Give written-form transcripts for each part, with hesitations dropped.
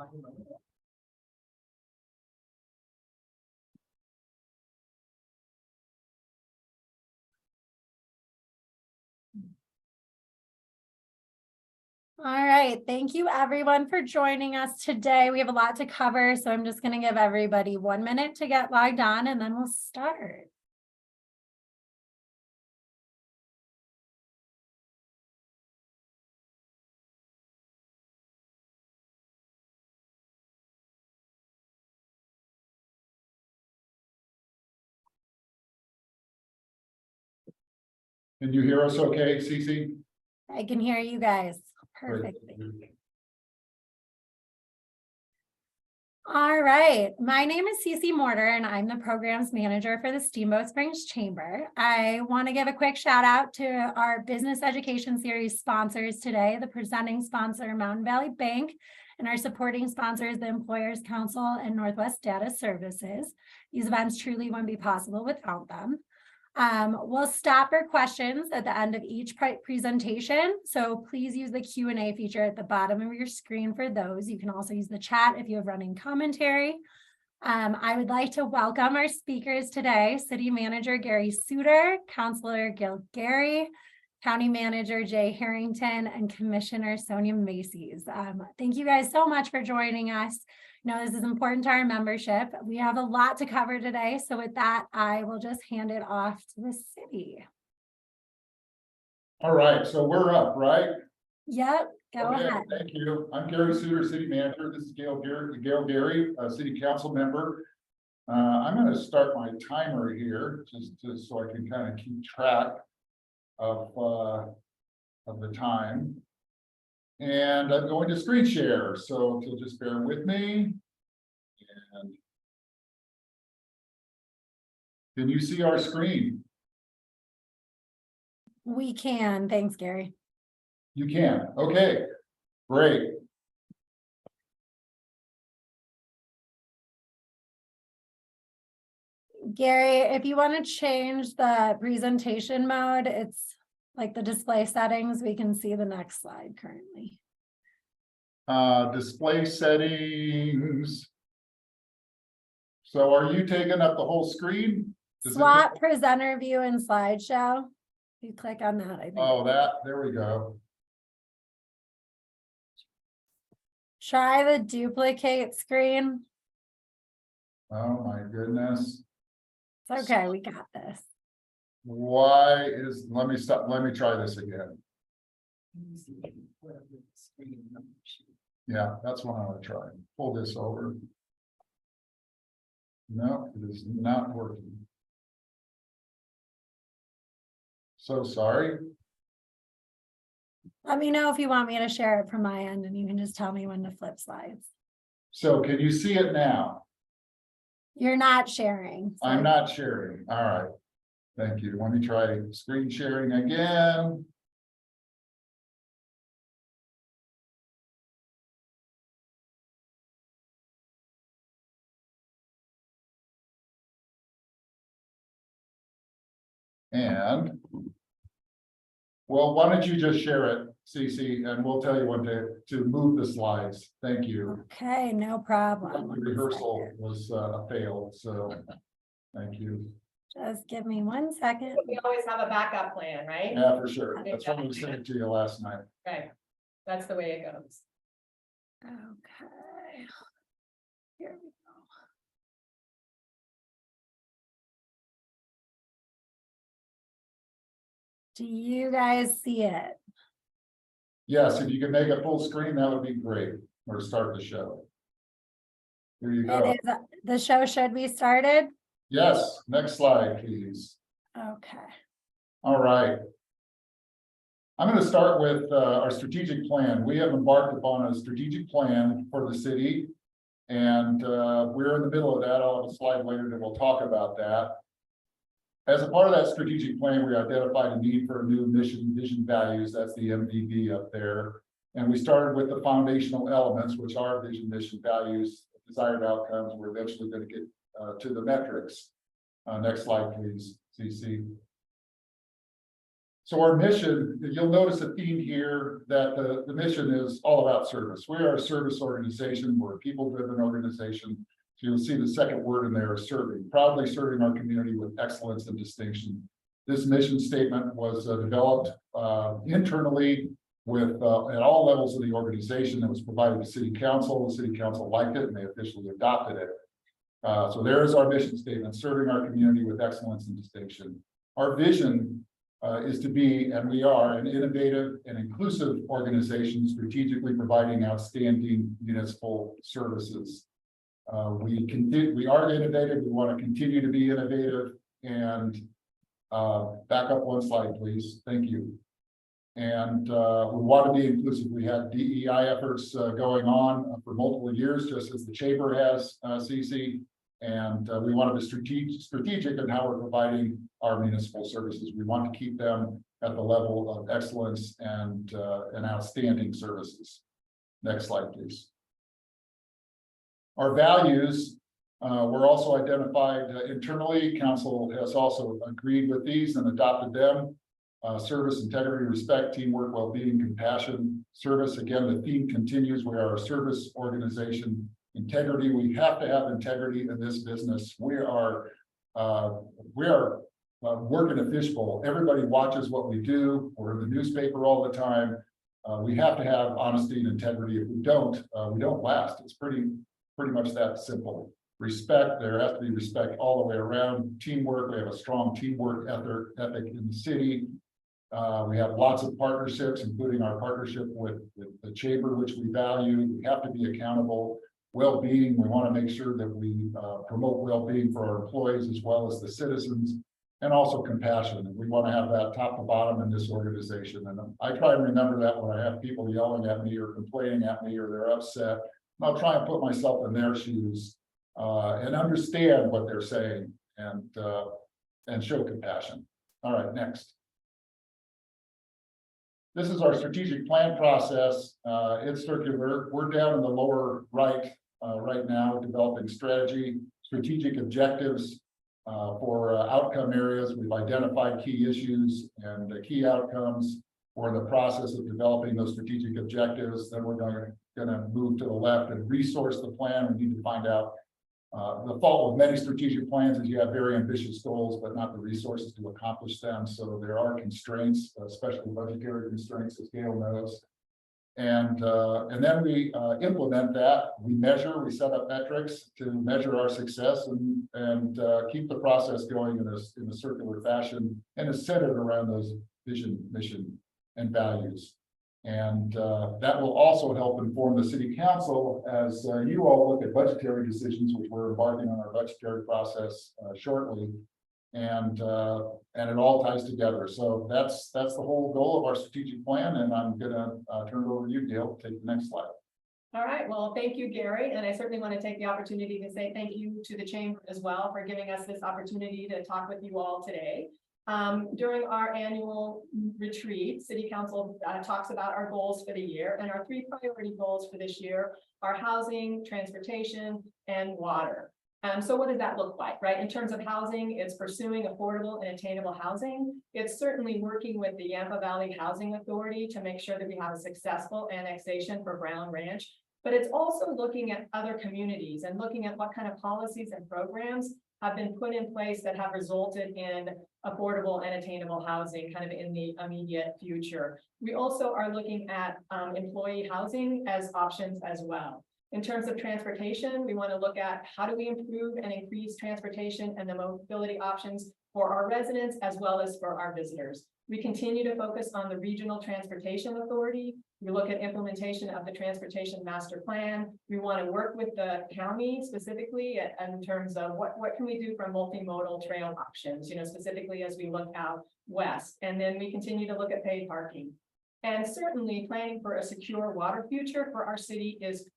All right, thank you everyone for joining us today. We have a lot to cover, so I'm just going to give everybody 1 minute to get logged on and then we'll start. Can you hear us okay, Cece? I can hear you guys perfectly. All right, my name is Cece Mortar and I'm the programs manager for the Steamboat Springs Chamber. I want to give a quick shout out to our business education series sponsors today, the presenting sponsor Mountain Valley Bank, and our supporting sponsors, the Employers Council and Northwest Data Services. These events truly wouldn't be possible without them. We'll stop for questions at the end of each presentation. So please use the Q&A feature at the bottom of your screen for those. You can also use the chat if you have running commentary. I would like to welcome our speakers today, City Manager Gary Suter, Councilor Gil Gary, County Manager Jay Harrington, and Commissioner Sonia Macy's. Thank you guys so much for joining us. This is important to our membership. We have a lot to cover today. So with that, I will just hand it off to the city. All right, so we're up, right? Yep, go ahead. Thank you. I'm Gary Suter, City Manager. This is Gail Gary, a City Council member. I'm going to start my timer here just so I can kind of keep track of the time. And I'm going to screen share, so if you'll just bear with me. And can you see our screen? We can. Thanks, Gary. You can. Okay, great. Gary, if you want to change the presentation mode, it's like the display settings. We can see the next slide currently. Display settings. So are you taking up the whole screen? Swap presenter view and slideshow. If you click on that, I think. Oh, there we go. Try the duplicate screen. Oh my goodness. It's okay, we got this. Let me try this again. Yeah, that's what I want to try. Pull this over. No, it is not working. So sorry. Let me know if you want me to share it from my end, and you can just tell me when to flip slides. So can you see it now? You're not sharing. So. I'm not sharing. All right. Thank you. Let me try screen sharing again. And well, why don't you just share it, Cece, and we'll tell you when to move the slides. Thank you. Okay, no problem. The rehearsal was a fail, so thank you. Just give me 1 second. We always have a backup plan, right? Yeah, for sure. That's what we sent to you last night. Okay, that's the way it goes. Okay. Here we go. Do you guys see it? Yes, if you can make a full screen, that would be great, or start the show. Here you go. The show should be started. Yes, next slide, please. Okay. All right. I'm going to start with our strategic plan. We have embarked upon a strategic plan for the city, and we're in the middle of that. I'll have a slide later that we'll talk about that. As a part of that strategic plan, we identified a need for a new mission, vision, values. That's the MVV up there. And we started with the foundational elements, which are vision, mission, values, desired outcomes. We're eventually going to get to the metrics. Next slide, please, CC. So our mission, you'll notice a theme here that the mission is all about service. We are a service organization. We're a people-driven organization. So you'll see the second word in there is serving, proudly serving our community with excellence and distinction. This mission statement was developed internally with at all levels of the organization. It was provided to City Council. The City Council liked it and they officially adopted it. So there is our mission statement, serving our community with excellence and distinction. Our vision is to be, and we are, an innovative and inclusive organization strategically providing outstanding municipal services. We are innovative. We want to continue to be innovative. And back up one slide, please. Thank you. And we want to be inclusive. We have DEI efforts going on for multiple years, just as the chamber has, CC. And we want to be strategic in how we're providing our municipal services. We want to keep them at the level of excellence and outstanding services. Next slide, please. Our values were also identified internally. Council has also agreed with these and adopted them. Service, integrity, respect, teamwork, well-being, compassion, service. Again, the theme continues. We are a service organization. Integrity, we have to have integrity in this business. We are working a fishbowl. Everybody watches what we do. We're in the newspaper all the time. We have to have honesty and integrity. If we don't last. It's pretty much that simple. Respect, there has to be respect all the way around. Teamwork, we have a strong teamwork ethic in the city. We have lots of partnerships, including our partnership with the chamber, which we value. We have to be accountable. Well-being, we want to make sure that we promote well-being for our employees as well as the citizens, and also compassion. And we want to have that top to bottom in this organization. And I try and remember that when I have people yelling at me or complaining at me or they're upset. I'll try and put myself in their shoes and understand what they're saying and show compassion. All right, next. This is our strategic plan process. It's circular. We're down in the lower right right now, developing strategic objectives for outcome areas. We've identified key issues and key outcomes. We're in the process of developing those strategic objectives. Then we're going to move to the left and resource the plan. We need to find out the fault with many strategic plans is you have very ambitious goals, but not the resources to accomplish them. So there are constraints, especially budgetary constraints, as Gail knows. And then we implement that. We measure, we set up metrics to measure our success and keep the process going in a circular fashion, and is centered around those vision, mission, and values. And that will also help inform the city council as you all look at budgetary decisions, which we're embarking on our budgetary process shortly. And it all ties together. So that's the whole goal of our strategic plan. And I'm gonna turn it over to you, Gail. Take the next slide. All right, well, thank you, Gary. And I certainly want to take the opportunity to say thank you to the chamber as well for giving us this opportunity to talk with you all today. During our annual retreat, City Council talks about our goals for the year, and our 3 priority goals for this year are housing, transportation, and water. So what does that look like, right? In terms of housing, it's pursuing affordable and attainable housing. It's certainly working with the Yampa Valley Housing Authority to make sure that we have a successful annexation for Brown Ranch. But it's also looking at other communities and looking at what kind of policies and programs have been put in place that have resulted in affordable and attainable housing kind of in the immediate future. We also are looking at employee housing as options as well. In terms of transportation, we want to look at how do we improve and increase transportation and the mobility options for our residents as well as for our visitors. We continue to focus on the Regional Transportation Authority. We look at implementation of the Transportation Master Plan. We want to work with the county specifically in terms of what can we do for multimodal trail options, you know, specifically as we look out west. And then we continue to look at paid parking. And certainly planning for a secure water future for our city is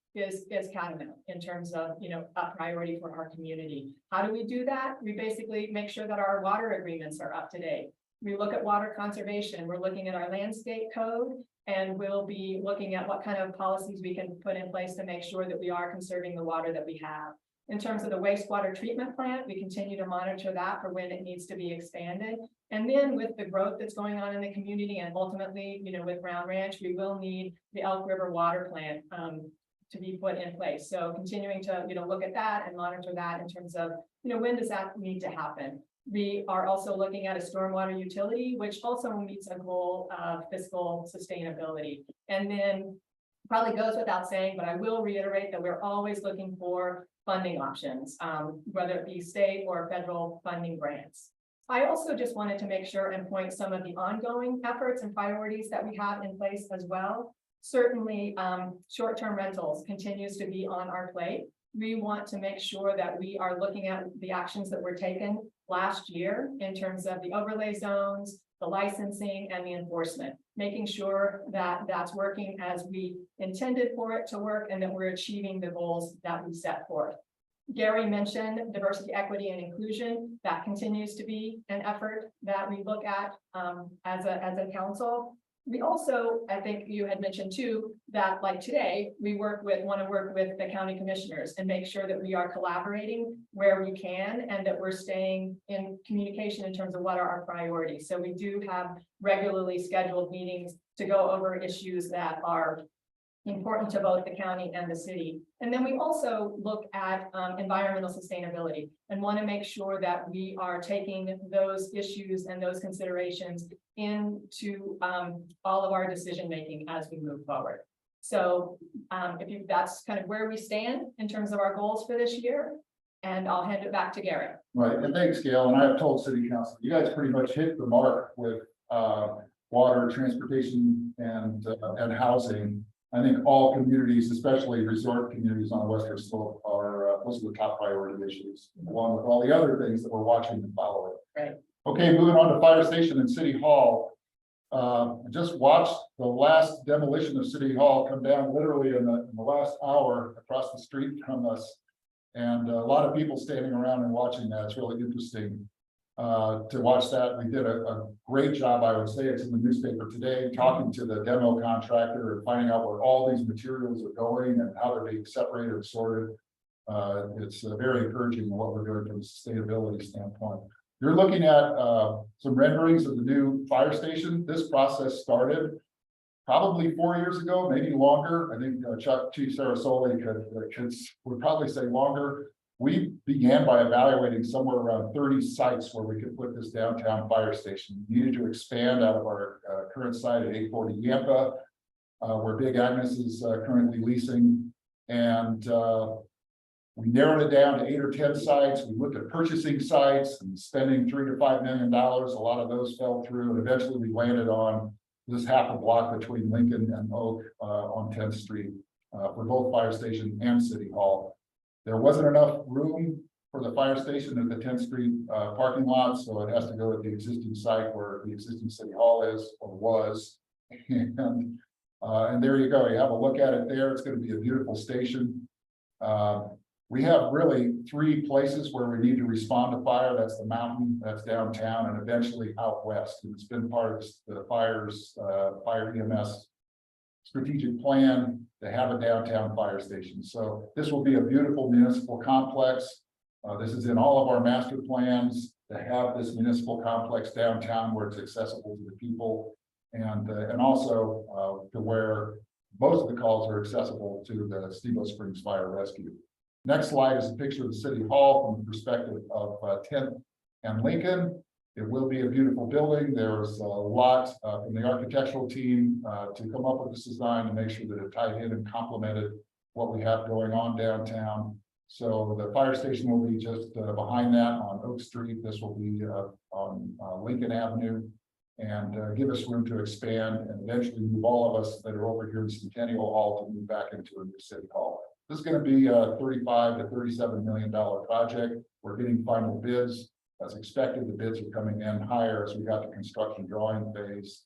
catamount in terms of, you know, a priority for our community. How do we do that? We basically make sure that our water agreements are up to date. We look at water conservation. We're looking at our landscape code, and we'll be looking at what kind of policies we can put in place to make sure that we are conserving the water that we have. In terms of the wastewater treatment plant, we continue to monitor that for when it needs to be expanded. And then with the growth that's going on in the community and ultimately, with Round Ranch, we will need the Elk River Water Plant to be put in place. So continuing to, look at that and monitor that in terms of, when does that need to happen? We are also looking at a stormwater utility, which also meets a goal of fiscal sustainability. And then probably goes without saying, but I will reiterate that we're always looking for funding options, whether it be state or federal funding grants. I also just wanted to make sure and point some of the ongoing efforts and priorities that we have in place as well. Certainly, short-term rentals continues to be on our plate. We want to make sure that we are looking at the actions that were taken last year in terms of the overlay zones, the licensing, and the enforcement, making sure that that's working as we intended for it to work and that we're achieving the goals that we set forth. Gary mentioned diversity, equity, and inclusion. That continues to be an effort that we look at as a council. We also, I think you had mentioned too, that like today, we want to work with the county commissioners and make sure that we are collaborating where we can and that we're staying in communication in terms of what are our priorities. So we do have regularly scheduled meetings to go over issues that are important to both the county and the city. And then we also look at environmental sustainability and want to make sure that we are taking those issues and those considerations into all of our decision making as we move forward. So that's kind of where we stand in terms of our goals for this year. And I'll hand it back to Gary. Right, and thanks, Gail. And I have told City Council, you guys pretty much hit the mark with water, transportation, and housing. I think all communities, especially resort communities on the western slope, are those are the top priority issues, along with all the other things that we're watching and following. Right. Okay, moving on to fire station and City Hall. I just watched the last demolition of City Hall come down literally in the last hour across the street from us. And a lot of people standing around and watching that. It's really interesting to watch that. We did a great job, I would say. It's in the newspaper today, talking to the demo contractor and finding out where all these materials are going and how they're being separated and sorted. It's very encouraging what we're doing from a sustainability standpoint. You're looking at some renderings of the new fire station. This process started probably 4 years ago, maybe longer. I think Chief Sarasoli would probably say longer. We began by evaluating somewhere around 30 sites where we could put this downtown fire station. We needed to expand out of our current site at 840 Yampa, where Big Agnes is currently leasing. And we narrowed it down to 8 or 10 sites. We looked at purchasing sites and spending $3 to $5 million. A lot of those fell through, and eventually we landed on this half a block between Lincoln and Oak on 10th Street for both fire station and City Hall. There wasn't enough room for the fire station at the 10th Street parking lot, so it has to go at the existing site where the existing City Hall is or was. And there you go. You have a look at it there. It's going to be a beautiful station. We have really 3 places where we need to respond to fire. That's the mountain, that's downtown, and eventually out west. And it's been part of the fire EMS strategic plan to have a downtown fire station. So this will be a beautiful municipal complex. This is in all of our master plans to have this municipal complex downtown where it's accessible to the people, and also to where most of the calls are accessible to the Steamboat Springs Fire Rescue. Next slide is a picture of the City Hall from the perspective of 10th and Lincoln. It will be a beautiful building. There's a lot from the architectural team to come up with this design to make sure that it tied in and complemented what we have going on downtown. So the fire station will be just behind that on Oak Street. This will be on Lincoln Avenue, and give us room to expand and eventually move all of us that are over here in Centennial Hall to move back into a new City Hall. This is going to be a $35 to $37 million project. We're getting final bids. As expected, the bids are coming in higher as we got the construction drawing phase,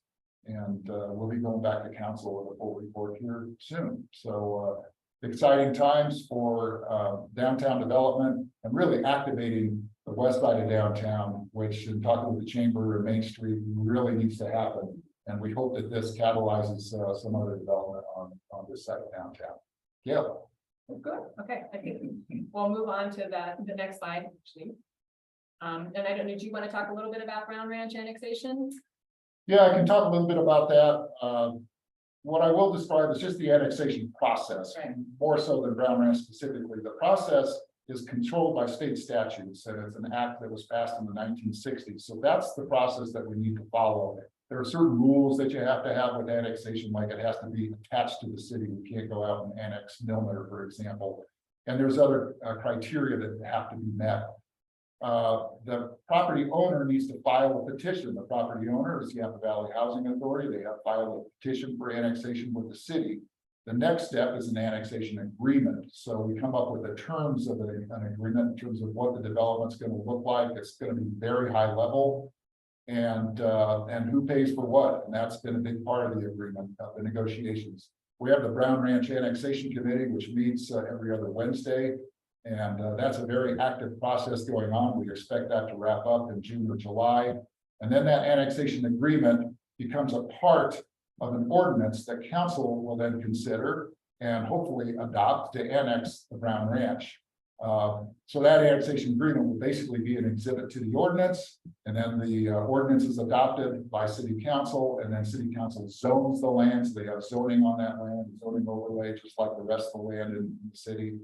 and we'll be going back to council with a full report here soon. So exciting times for downtown development and really activating the west side of downtown, which in talking with the chamber and Main Street really needs to happen. And we hope that this catalyzes some other development on this side of downtown. Yeah. Good, okay, I think we'll move on to the next slide, actually. And I don't know, do you want to talk a little bit about Brown Ranch annexation? Yeah, I can talk a little bit about that. What I will describe is just the annexation process, Right. more so than Brown Ranch specifically. The process is controlled by state statutes, and it's an act that was passed in the 1960s. So that's the process that we need to follow. There are certain rules that you have to have with annexation, like it has to be attached to the city. We can't go out and annex Milner, for example. And there's other criteria that have to be met. The property owner needs to file a petition. The property owner is the Yampa Valley Housing Authority. They have filed a petition for annexation with the city. The next step is an annexation agreement. So we come up with the terms of an agreement in terms of what the development's going to look like. It's going to be very high level. And who pays for what? And that's been a big part of the agreement, the negotiations. We have the Brown Ranch Annexation Committee, which meets every other Wednesday. And that's a very active process going on. We expect that to wrap up in June or July. And then that annexation agreement becomes a part of an ordinance that council will then consider and hopefully adopt to annex the Brown Ranch. So that annexation agreement will basically be an exhibit to the ordinance, and then the ordinance is adopted by city council, and then city council zones the land. So they have zoning on that land, zoning overlay, just like the rest of the land in the city.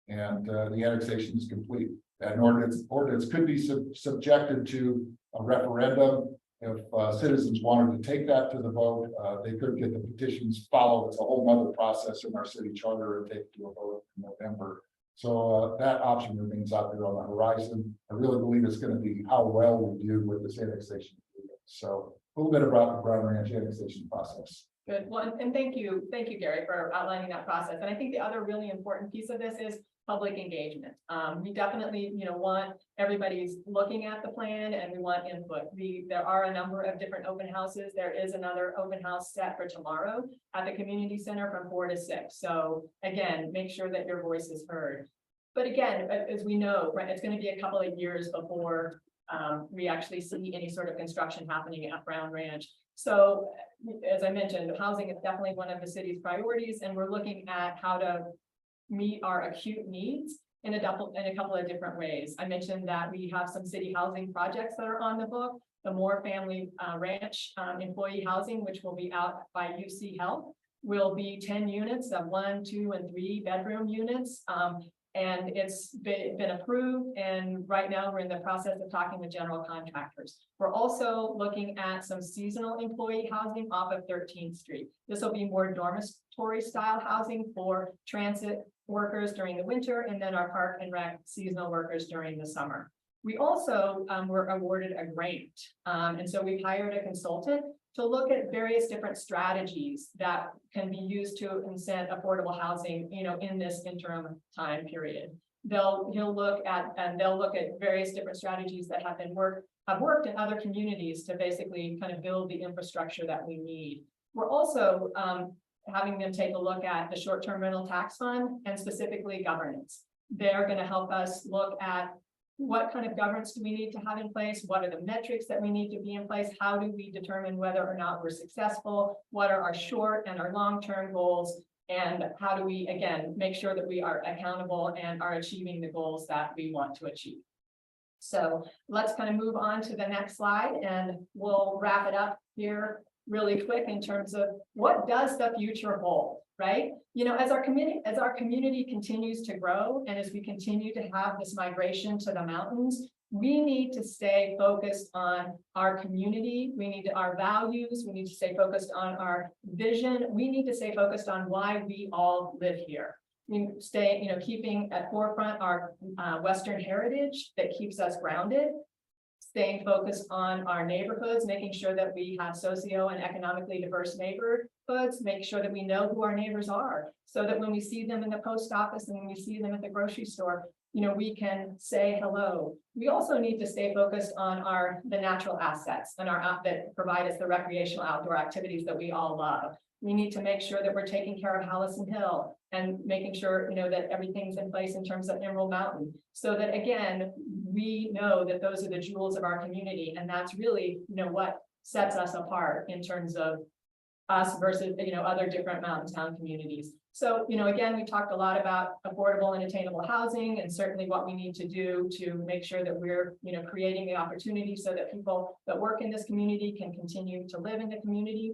And the annexation is complete. That ordinance could be subjected to a referendum. If citizens wanted to take that to the vote, they could get the petitions followed. It's a whole nother process in our city charter and take it to a vote in November. So that option remains out there on the horizon. I really believe it's going to be how well we do with this annexation. So a little bit about the Brown Ranch annexation process. Good, well, and thank you, Gary, for outlining that process. And I think the other really important piece of this is public engagement. We definitely, want everybody's looking at the plan, and we want input. There are a number of different open houses. There is another open house set for tomorrow at the community center from 4 to 6. So again, make sure that your voice is heard. But again, as we know, right, it's going to be a couple of years before we actually see any sort of construction happening at Brown Ranch. So as I mentioned, housing is definitely one of the city's priorities, and we're looking at how to meet our acute needs in a couple of different ways. I mentioned that we have some city housing projects that are on the book. The Moore Family Ranch employee housing, which will be out by UC Health, will be 10 units of 1, 2, and 3 bedroom units. And it's been approved, and right now we're in the process of talking with general contractors. We're also looking at some seasonal employee housing off of 13th Street. This will be more dormitory style housing for transit workers during the winter, and then our park and rec seasonal workers during the summer. We also were awarded a grant, and so we've hired a consultant to look at various different strategies that can be used to incent affordable housing, in this interim time period. They'll look at various different strategies that have worked in other communities to basically kind of build the infrastructure that we need. We're also having them take a look at the short-term rental tax fund and specifically governance. They're going to help us look at what kind of governance do we need to have in place? What are the metrics that we need to be in place? How do we determine whether or not we're successful? What are our short and our long-term goals? And how do we, again, make sure that we are accountable and are achieving the goals that we want to achieve? So let's kind of move on to the next slide, and we'll wrap it up here really quick in terms of what does the future hold, right? As our community continues to grow, and as we continue to have this migration to the mountains, we need to stay focused on our community. We need our values. We need to stay focused on our vision. We need to stay focused on why we all live here. We stay, keeping at forefront our Western heritage that keeps us grounded. Staying focused on our neighborhoods, making sure that we have socio and economically diverse neighborhoods, make sure that we know who our neighbors are, so that when we see them in the post office and when we see them at the grocery store, we can say hello. We also need to stay focused on the natural assets and that provide us the recreational outdoor activities that we all love. We need to make sure that we're taking care of Hallison Hill and making sure, that everything's in place in terms of Emerald Mountain, so that again, we know that those are the jewels of our community. And that's really, what sets us apart in terms of us versus, other different mountain town communities. So, again, we talked a lot about affordable and attainable housing and certainly what we need to do to make sure that we're, creating the opportunity so that people that work in this community can continue to live in the community.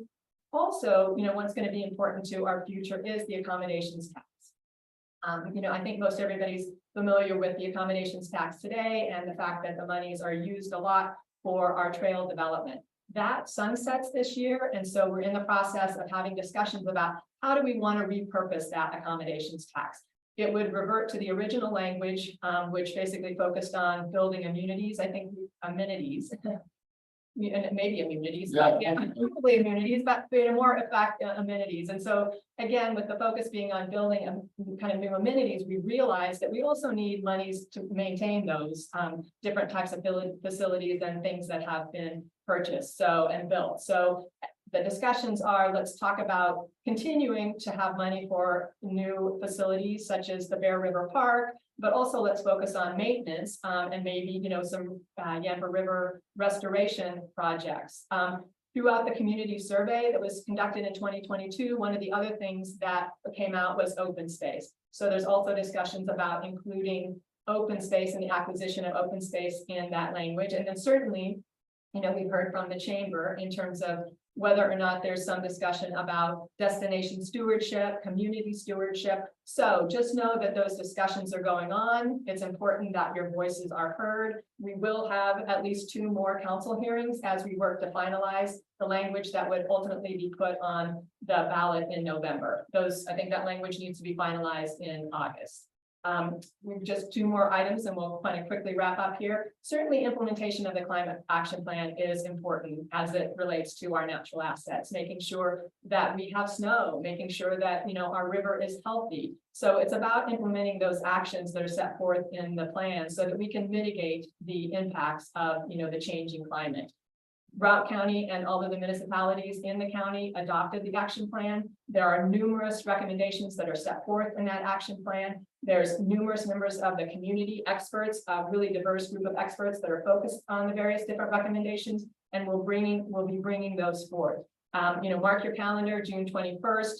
Also, what's going to be important to our future is the accommodations tax. I think most everybody's familiar with the accommodations tax today and the fact that the monies are used a lot for our trail development. That sunsets this year, and so we're in the process of having discussions about how do we want to repurpose that accommodations tax. It would revert to the original language, which basically focused on building immunities, I think amenities. And maybe immunities, but yeah, probably immunities, but more effect amenities. And so again, with the focus being on building kind of new amenities, we realized that we also need monies to maintain those different types of facilities and things that have been purchased and built. So the discussions are, let's talk about continuing to have money for new facilities such as the Bear River Park, but also let's focus on maintenance and maybe, some Yampa River restoration projects. Throughout the community survey that was conducted in 2022, one of the other things that came out was open space. So there's also discussions about including open space and the acquisition of open space in that language. And then certainly, we've heard from the chamber in terms of whether or not there's some discussion about destination stewardship, community stewardship. So just know that those discussions are going on. It's important that your voices are heard. We will have at least 2 more council hearings as we work to finalize the language that would ultimately be put on the ballot in November. I think that language needs to be finalized in August. We've just 2 more items and we'll kind of quickly wrap up here. Certainly implementation of the climate action plan is important as it relates to our natural assets, making sure that we have snow, making sure that, our river is healthy. So it's about implementing those actions that are set forth in the plan so that we can mitigate the impacts of, the changing climate. Routt County and all of the municipalities in the county adopted the action plan. There are numerous recommendations that are set forth in that action plan. There's numerous members of the community experts, a really diverse group of experts that are focused on the various different recommendations, and we'll be bringing those forth. Mark your calendar, June 21st.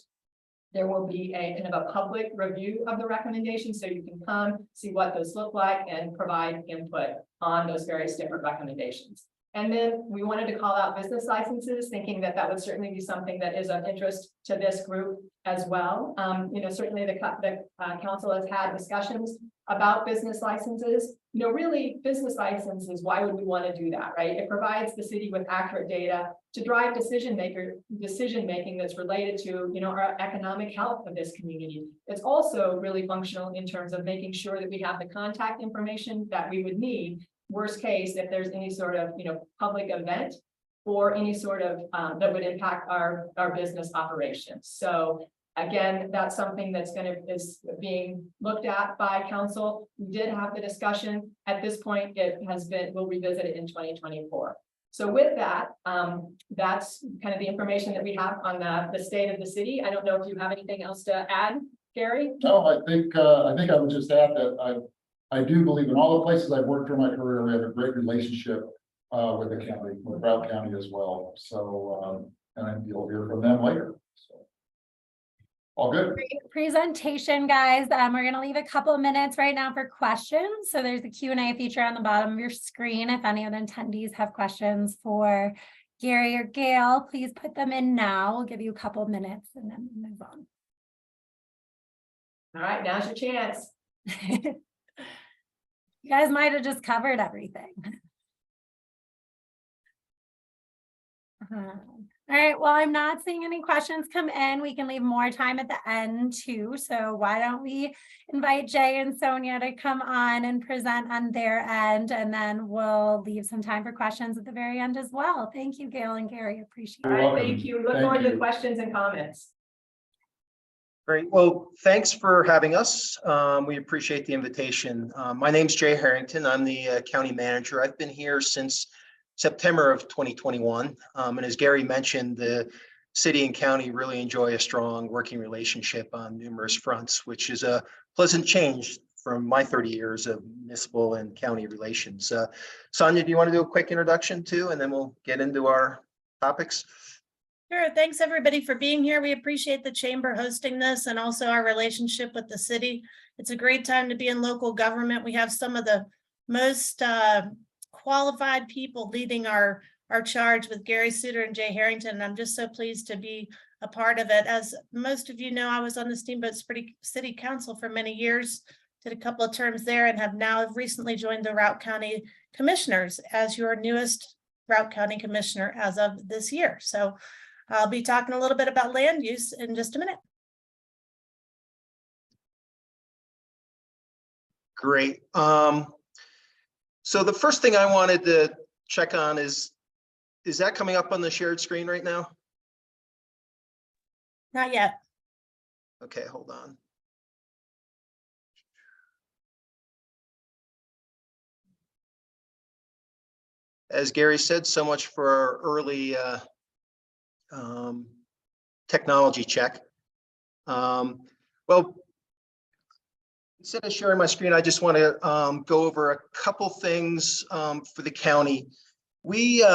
There will be a kind of a public review of the recommendations, so you can come see what those look like and provide input on those various different recommendations. And then we wanted to call out business licenses, thinking that that would certainly be something that is of interest to this group as well. Certainly the council has had discussions about business licenses. Really business licenses, why would we want to do that, right? It provides the city with accurate data to drive decision making that's related to, our economic health of this community. It's also really functional in terms of making sure that we have the contact information that we would need. Worst case, if there's any sort of, public event or any sort of that would impact our business operations. So again, that's something that's is being looked at by council. We did have the discussion. At this point, we'll revisit it in 2024. So with that, that's kind of the information that we have on the state of the city. I don't know if you have anything else to add, Gary? No, I think I would just add that I do believe in all the places I've worked through my career, we have a great relationship with the county, with Routt County as well. So, and you'll hear from them later. So, all good. Great presentation, guys. We're going to leave a couple of minutes right now for questions. So there's a Q&A feature on the bottom of your screen. If any of the attendees have questions for Gary or Gail, please put them in now. We'll give you a couple of minutes and then move on. All right, now's your chance. You guys might have just covered everything. All right, well, I'm not seeing any questions come in. We can leave more time at the end too. So why don't we invite Jay and Sonia to come on and present on their end, and then we'll leave some time for questions at the very end as well. Thank you, Gail and Gary. Appreciate it. All right, welcome. thank you. Look forward to questions and comments. Great. Well, thanks for having us. We appreciate the invitation. My name's Jay Harrington. I'm the county manager. I've been here since September of 2021. And as Gary mentioned, the city and county really enjoy a strong working relationship on numerous fronts, which is a pleasant change from my 30 years of municipal and county relations. Sonia, do you want to do a quick introduction too, and then we'll get into our topics? Sure. Thanks, everybody, for being here. We appreciate the chamber hosting this and also our relationship with the city. It's a great time to be in local government. We have some of the most qualified people leading our charge with Gary Suter and Jay Harrington. And I'm just so pleased to be a part of it. As most of you know, I was on the Steamboat City Council for many years, did a couple of terms there, and have now recently joined the Routt County Commissioners as your newest Routt County Commissioner as of this year. So I'll be talking a little bit about land use in just a minute. Great. So the first thing I wanted to check on is that coming up on the shared screen right now? Not yet. Okay, hold on. As Gary said, so much for our early technology check. Well, instead of sharing my screen, I just want to go over a couple things for the county. We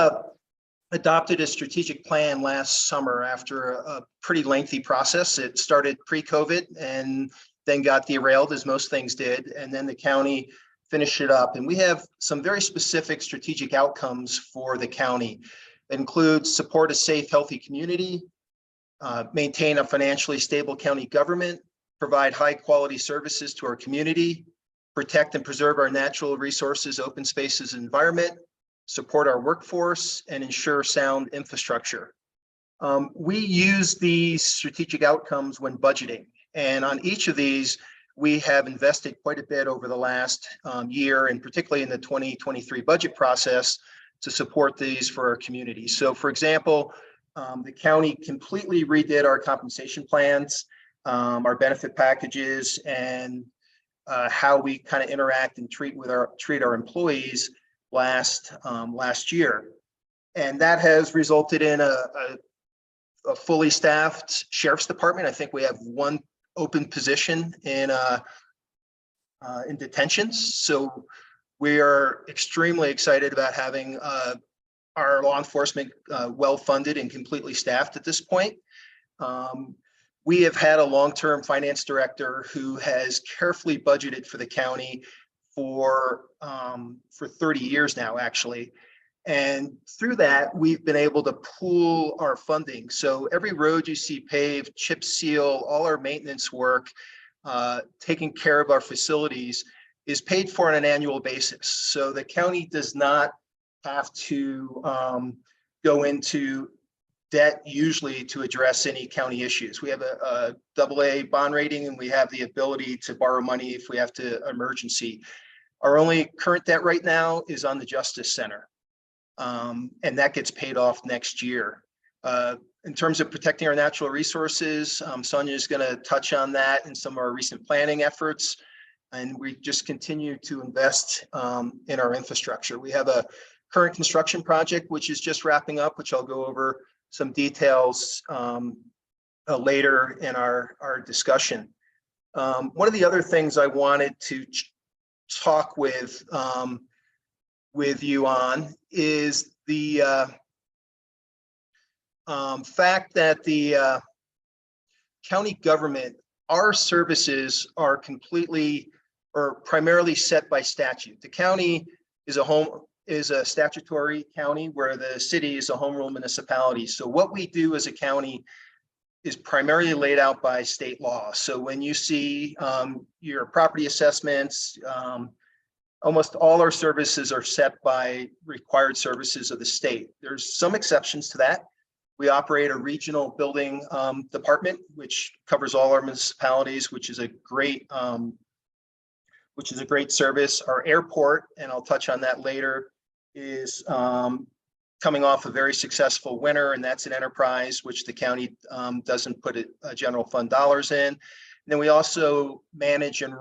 adopted a strategic plan last summer after a pretty lengthy process. It started pre-COVID and then got derailed, as most things did, and then the county finished it up. And we have some very specific strategic outcomes for the county. It includes support a safe, healthy community, maintain a financially stable county government, provide high quality services to our community, protect and preserve our natural resources, open spaces, and environment, support our workforce, and ensure sound infrastructure. We use these strategic outcomes when budgeting, and on each of these, we have invested quite a bit over the last year, and particularly in the 2023 budget process, to support these for our community. So for example, the county completely redid our compensation plans, our benefit packages, and how we kind of interact and treat our employees last year. And that has resulted in a fully staffed sheriff's department. I think we have one open position in detentions. So we are extremely excited about having our law enforcement well-funded and completely staffed at this point. We have had a long-term finance director who has carefully budgeted for the county for 30 years now, actually. And through that, we've been able to pool our funding. So every road you see paved, chip seal, all our maintenance work, taking care of our facilities is paid for on an annual basis. So the county does not have to go into debt usually to address any county issues. We have a AA bond rating, and we have the ability to borrow money if we have to emergency. Our only current debt right now is on the Justice Center. And that gets paid off next year. In terms of protecting our natural resources, Sonia is going to touch on that in some of our recent planning efforts. And we just continue to invest in our infrastructure. We have a current construction project, which is just wrapping up, which I'll go over some details later in our discussion. One of the other things I wanted to talk with you on is the fact that the county government, our services are completely or primarily set by statute. The county is a statutory county, where the city is a home rule municipality. So what we do as a county is primarily laid out by state law. So when you see your property assessments, almost all our services are set by required services of the state. There's some exceptions to that. We operate a regional building department, which covers all our municipalities, which is a great service. Our airport, and I'll touch on that later, is coming off a very successful winter, and that's an enterprise which the county doesn't put general fund dollars in. And then we also manage and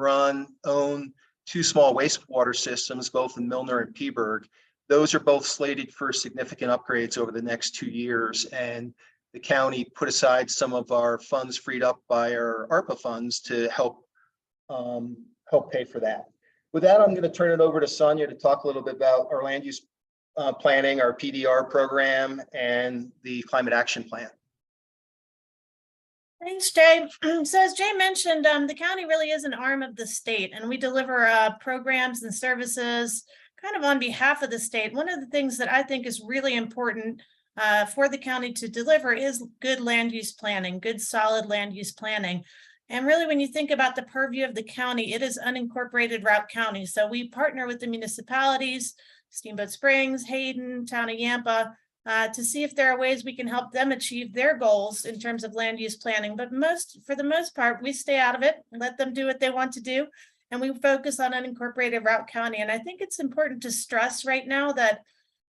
own two small wastewater systems, both in Milner and Peaburg. Those are both slated for significant upgrades over the next 2 years, and the county put aside some of our funds freed up by our ARPA funds to help pay for that. With that, I'm going to turn it over to Sonia to talk a little bit about our land use planning, our PDR program, and the climate action plan. Thanks, Jay. So as Jay mentioned, the county really is an arm of the state, and we deliver programs and services kind of on behalf of the state. One of the things that I think is really important for the county to deliver is good land use planning, good solid land use planning. And really, when you think about the purview of the county, it is unincorporated Routt County. So we partner with the municipalities, Steamboat Springs, Hayden, Town of Yampa, to see if there are ways we can help them achieve their goals in terms of land use planning. But for the most part, we stay out of it and let them do what they want to do. And we focus on unincorporated Routt County. And I think it's important to stress right now that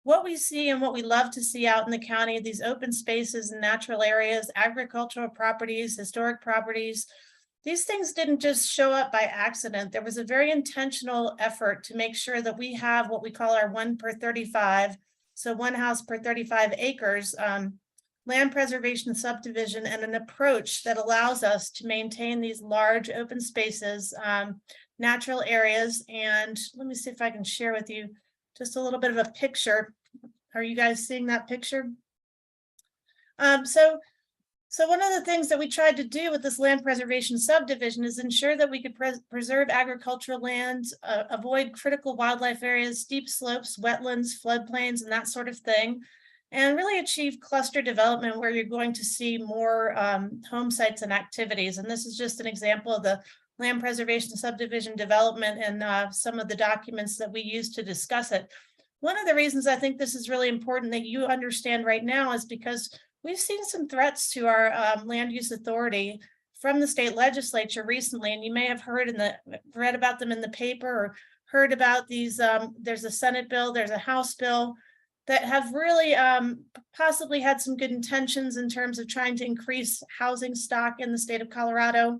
what we see and what we love to see out in the county, these open spaces and natural areas, agricultural properties, historic properties, these things didn't just show up by accident. There was a very intentional effort to make sure that we have what we call our 1 per 35. So one house per 35 acres, land preservation subdivision, and an approach that allows us to maintain these large open spaces, natural areas. And let me see if I can share with you just a little bit of a picture. Are you guys seeing that picture? So one of the things that we tried to do with this land preservation subdivision is ensure that we could preserve agricultural lands, avoid critical wildlife areas, steep slopes, wetlands, floodplains, and that sort of thing, and really achieve cluster development where you're going to see more home sites and activities. And this is just an example of the land preservation subdivision development and some of the documents that we use to discuss it. One of the reasons I think this is really important that you understand right now is because we've seen some threats to our land use authority from the state legislature recently, and you may have read about them in the paper or heard about these. There's a Senate bill, there's a House bill that have really possibly had some good intentions in terms of trying to increase housing stock in the state of Colorado,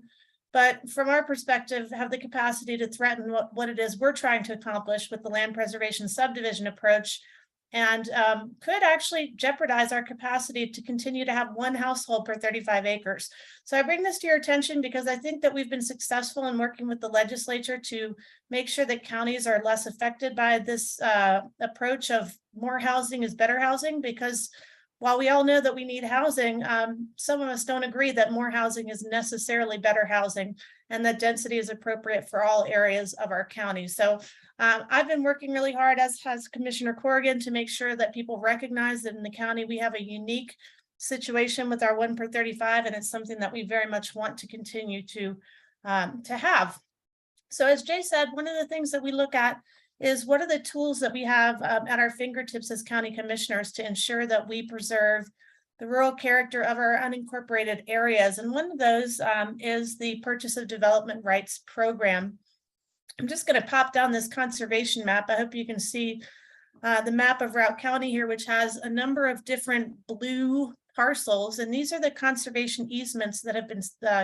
but from our perspective, have the capacity to threaten what it is we're trying to accomplish with the land preservation subdivision approach, and could actually jeopardize our capacity to continue to have one household per 35 acres. So I bring this to your attention because I think that we've been successful in working with the legislature to make sure that counties are less affected by this approach of more housing is better housing, because while we all know that we need housing, some of us don't agree that more housing is necessarily better housing and that density is appropriate for all areas of our county. So I've been working really hard, as has Commissioner Corrigan, to make sure that people recognize that in the county we have a unique situation with our 1 per 35, and it's something that we very much want to continue to have. So as Jay said, one of the things that we look at is what are the tools that we have at our fingertips as county commissioners to ensure that we preserve the rural character of our unincorporated areas. And one of those is the Purchase of Development Rights Program. I'm just going to pop down this conservation map. I hope you can see the map of Routt County here, which has a number of different blue parcels. And these are the conservation easements that have been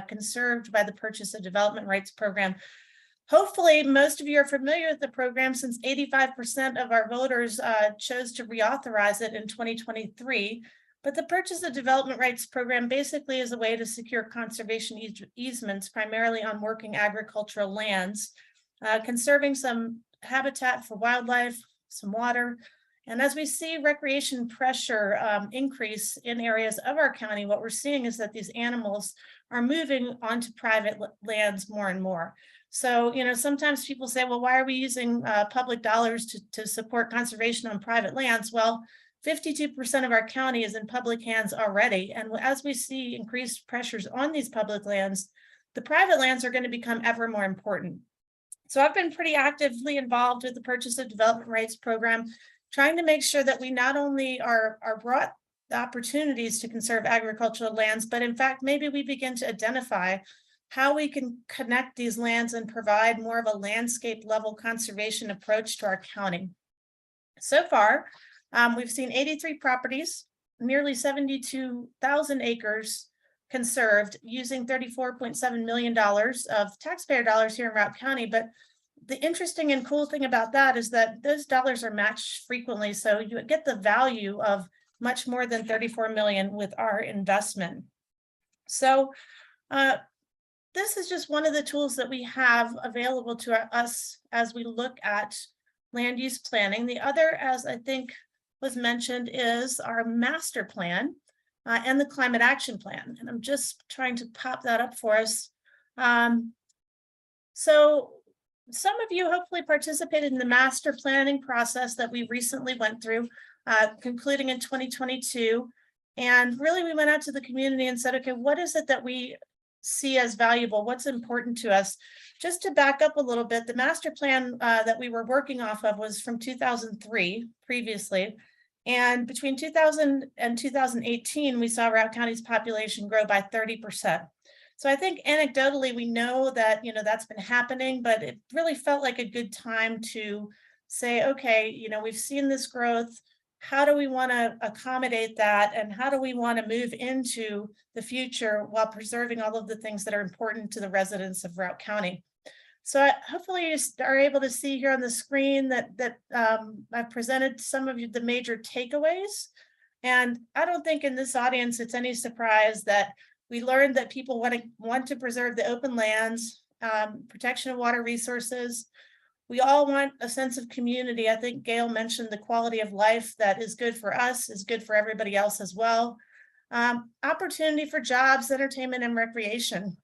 conserved by the Purchase of Development Rights Program. Hopefully, most of you are familiar with the program, since 85% of our voters chose to reauthorize it in 2023. But the Purchase of Development Rights Program basically is a way to secure conservation easements, primarily on working agricultural lands, conserving some habitat for wildlife, some water. And as we see recreation pressure increase in areas of our county, what we're seeing is that these animals are moving onto private lands more and more. So, sometimes people say, well, why are we using public dollars to support conservation on private lands? Well, 52% of our county is in public hands already. And as we see increased pressures on these public lands, the private lands are going to become ever more important. So I've been pretty actively involved with the Purchase of Development Rights Program, trying to make sure that we not only are brought the opportunities to conserve agricultural lands, but in fact, maybe we begin to identify how we can connect these lands and provide more of a landscape level conservation approach to our county. So far, we've seen 83 properties, nearly 72,000 acres conserved using $34.7 million of taxpayer dollars here in Routt County. But the interesting and cool thing about that is that those dollars are matched frequently. So you get the value of much more than 34 million with our investment. So this is just one of the tools that we have available to us as we look at land use planning. The other, as I think was mentioned, is our master plan. and the Climate Action Plan. And I'm just trying to pop that up for us. So some of you hopefully participated in the master planning process that we recently went through, concluding in 2022. And really, we went out to the community and said, okay, what is it that we see as valuable? What's important to us? Just to back up a little bit, the master plan that we were working off of was from 2003 previously. And between 2000 and 2018, we saw Routt County's population grow by 30%. So I think anecdotally, we know that, that's been happening, but it really felt like a good time to say, okay, we've seen this growth. How do we want to accommodate that? And how do we want to move into the future while preserving all of the things that are important to the residents of Routt County? So hopefully you are able to see here on the screen that I've presented some of the major takeaways. And I don't think in this audience, it's any surprise that we learned that people want to preserve the open lands, protection of water resources. We all want a sense of community. I think Gail mentioned the quality of life that is good for us, is good for everybody else as well. Opportunity for jobs, entertainment, and recreation.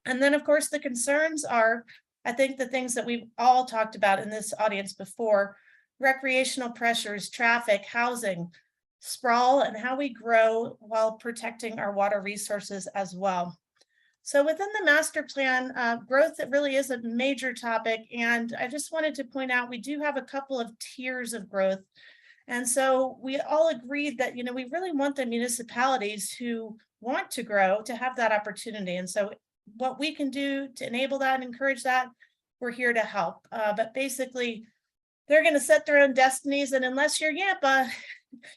And then, of course, the concerns are, I think, the things that we've all talked about in this audience before: recreational pressures, traffic, housing, sprawl, and how we grow while protecting our water resources as well. So within the master plan, growth, it really is a major topic. And I just wanted to point out, we do have a couple of tiers of growth. And so we all agreed that, we really want the municipalities who want to grow to have that opportunity. And so what we can do to enable that and encourage that, we're here to help. But basically, they're going to set their own destinies. And unless you're Yampa,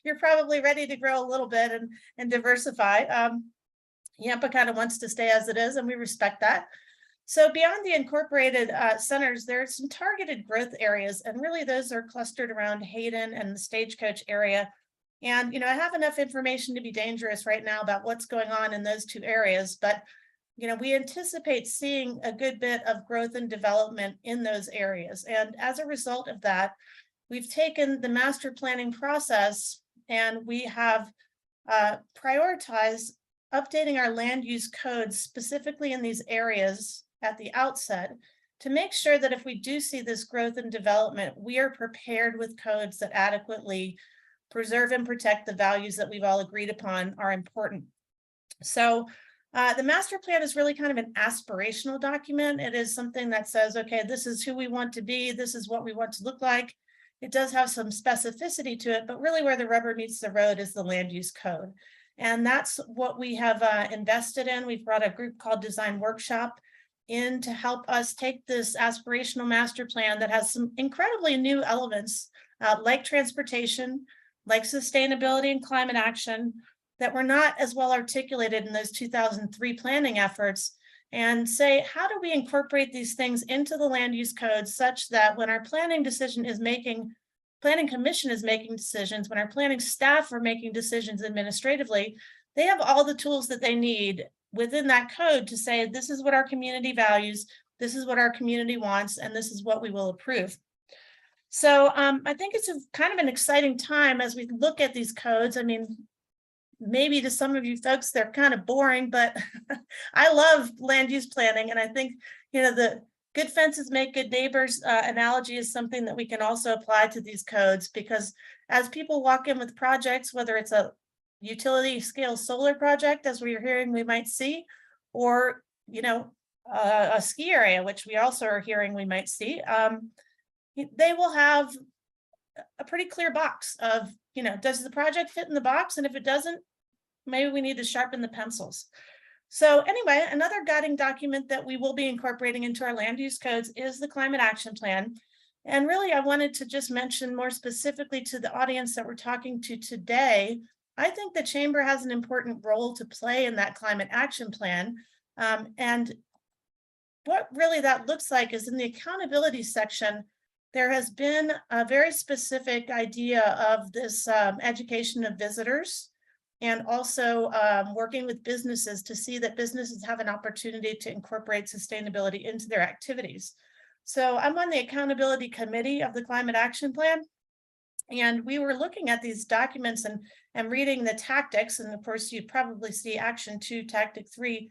you're probably ready to grow a little bit and diversify. Yampa kind of wants to stay as it is, and we respect that. So beyond the incorporated centers, there are some targeted growth areas, and really those are clustered around Hayden and the Stagecoach area. And, I have enough information to be dangerous right now about what's going on in those two areas, but, we anticipate seeing a good bit of growth and development in those areas. And as a result of that, we've taken the master planning process and we have prioritized updating our land use codes specifically in these areas at the outset to make sure that if we do see this growth and development, we are prepared with codes that adequately preserve and protect the values that we've all agreed upon are important. So the master plan is really kind of an aspirational document. It is something that says, okay, this is who we want to be. This is what we want to look like. It does have some specificity to it, but really where the rubber meets the road is the land use code. And that's what we have invested in. We've brought a group called Design Workshop in to help us take this aspirational master plan that has some incredibly new elements like transportation, like sustainability and climate action that were not as well articulated in those 2003 planning efforts, and say, how do we incorporate these things into the land use code such that when our planning commission is making decisions, when our planning staff are making decisions administratively, they have all the tools that they need within that code to say, this is what our community values, this is what our community wants, and this is what we will approve. So I think it's kind of an exciting time as we look at these codes. I mean, maybe to some of you folks, they're kind of boring, but I love land use planning. And I think, the good fences make good neighbors analogy is something that we can also apply to these codes, because as people walk in with projects, whether it's a utility scale solar project, as we're hearing we might see, or, a ski area, which we also are hearing we might see, they will have a pretty clear box of, does the project fit in the box? And if it doesn't, maybe we need to sharpen the pencils. So anyway, another guiding document that we will be incorporating into our land use codes is the Climate Action Plan. And really, I wanted to just mention more specifically to the audience that we're talking to today, I think the Chamber has an important role to play in that Climate Action Plan. And what really that looks like is in the accountability section, there has been a very specific idea of this education of visitors, and also working with businesses to see that businesses have an opportunity to incorporate sustainability into their activities. So I'm on the accountability committee of the Climate Action Plan. And we were looking at these documents and reading the tactics. And of course, you'd probably see action 2, tactic 3,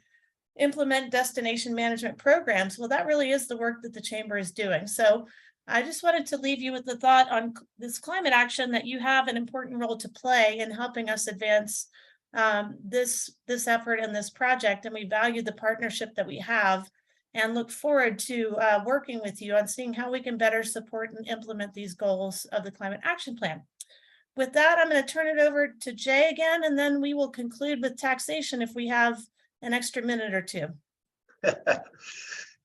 implement destination management programs. Well, that really is the work that the chamber is doing. So I just wanted to leave you with the thought on this climate action that you have an important role to play in helping us advance this effort and this project. And we value the partnership that we have and look forward to working with you on seeing how we can better support and implement these goals of the Climate Action Plan. With that, I'm going to turn it over to Jay again, and then we will conclude with taxation if we have an extra minute or two.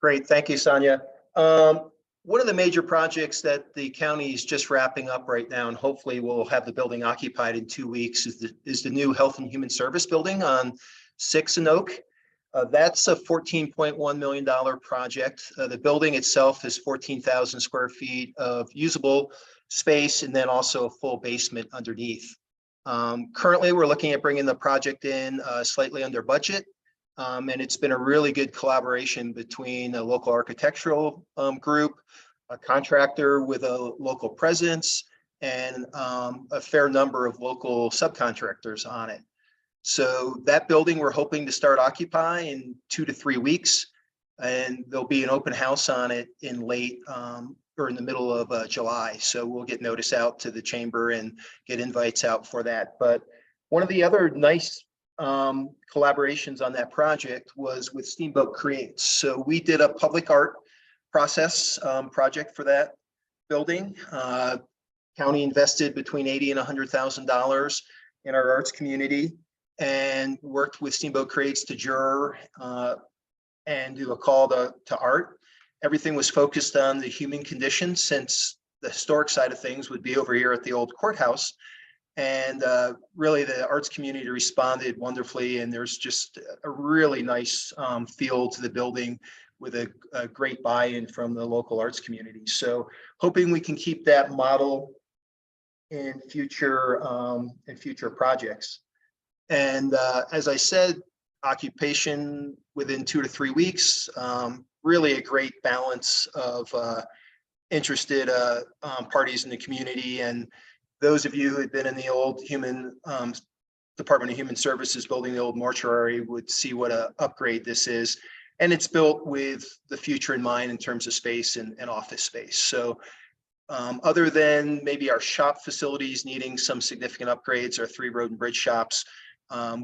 Great, thank you, Sonia. One of the major projects that the county is just wrapping up right now, and hopefully we'll have the building occupied in 2 weeks, is the new Health and Human Service building on 6th and Oak. That's a $14.1 million project. The building itself is 14,000 square feet of usable space, and then also a full basement underneath. Currently, we're looking at bringing the project in slightly under budget. And it's been a really good collaboration between a local architectural group, a contractor with a local presence, and a fair number of local subcontractors on it. So that building we're hoping to start occupy in 2 to 3 weeks, and there'll be an open house on it in late or in the middle of July. So we'll get notice out to the chamber and get invites out for that. But one of the other nice collaborations on that project was with Steamboat Creates. So we did a public art process project for that building. County invested between $80,000 and $100,000 in our arts community and worked with Steamboat Creates to juror and do a call to art. Everything was focused on the human condition, since the historic side of things would be over here at the old courthouse. And really the arts community responded wonderfully, and there's just a really nice feel to the building with a great buy-in from the local arts community. So hoping we can keep that model in future projects. And as I said, occupation within 2 to 3 weeks, really a great balance of interested parties in the community. And those of you who had been in the old Department of Human Services building, the old mortuary, would see what an upgrade this is. And it's built with the future in mind in terms of space and office space. So other than maybe our shop facilities needing some significant upgrades, our 3 road and bridge shops,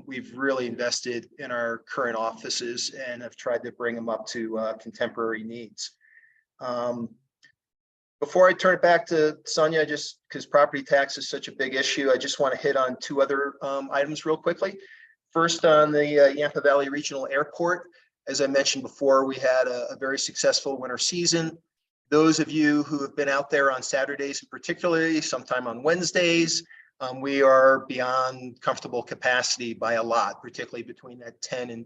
we've really invested in our current offices and have tried to bring them up to contemporary needs. Before I turn it back to Sonia, just because property tax is such a big issue, I just want to hit on 2 other items real quickly. First, on the Yampa Valley Regional Airport, as I mentioned before, we had a very successful winter season. Those of you who have been out there on Saturdays, and particularly sometime on Wednesdays, we are beyond comfortable capacity by a lot, particularly between that 10 in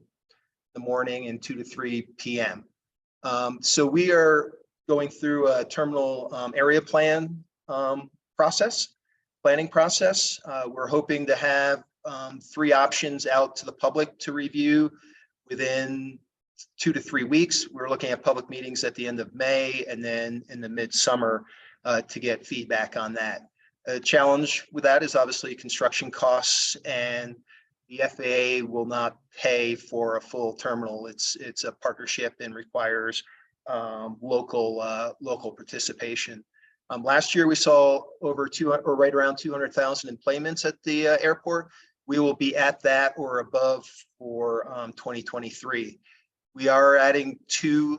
the morning and 2 to 3 p.m. So we are going through a terminal area planning process. We're hoping to have 3 options out to the public to review within 2 to 3 weeks. We're looking at public meetings at the end of May and then in the midsummer to get feedback on that. A challenge with that is obviously construction costs, and the FAA will not pay for a full terminal. It's a partnership and requires local participation. Last year we saw over 200 or right around 200,000 employments at the airport. We will be at that or above for 2023. We are adding 2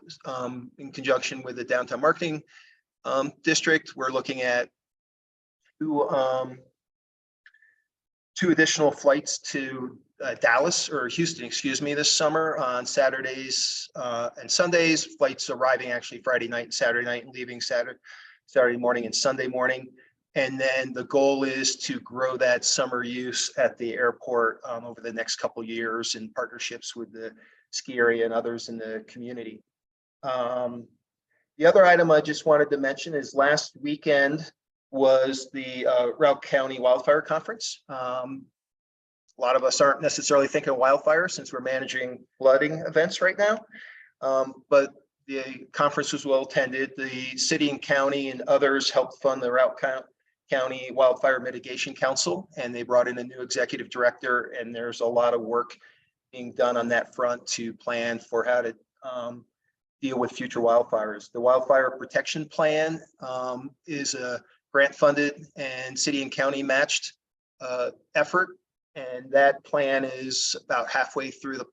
in conjunction with the downtown marketing district. We're looking at 2 additional flights to Dallas or Houston, excuse me, this summer on Saturdays and Sundays. Flights arriving actually Friday night and Saturday night and leaving Saturday morning and Sunday morning. And then the goal is to grow that summer use at the airport over the next couple of years in partnerships with the ski area and others in the community. The other item I just wanted to mention is last weekend was the Routt County Wildfire Conference. A lot of us aren't necessarily thinking of wildfire since we're managing flooding events right now. But the conference was well attended. The city and county and others helped fund the Routt County Wildfire Mitigation Council, and they brought in a new executive director, and there's a lot of work being done on that front to plan for how to deal with future wildfires. The Wildfire Protection Plan is a grant funded and city and county matched effort. And that plan is about halfway through the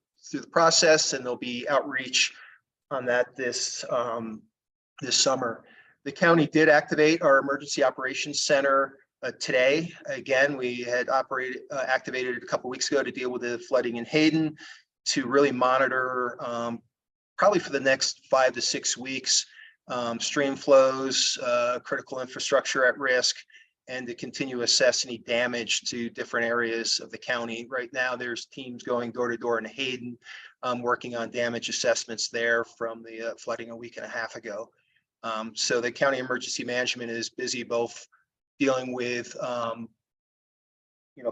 process, and there'll be outreach on that this summer. The county did activate our Emergency Operations Center today. Again, we had activated it a couple weeks ago to deal with the flooding in Hayden, to really monitor probably for the next 5 to 6 weeks, stream flows, critical infrastructure at risk, and to continue to assess any damage to different areas of the county. Right now, there's teams going door to door in Hayden, working on damage assessments there from the flooding a week and a half ago. So the county emergency management is busy both dealing with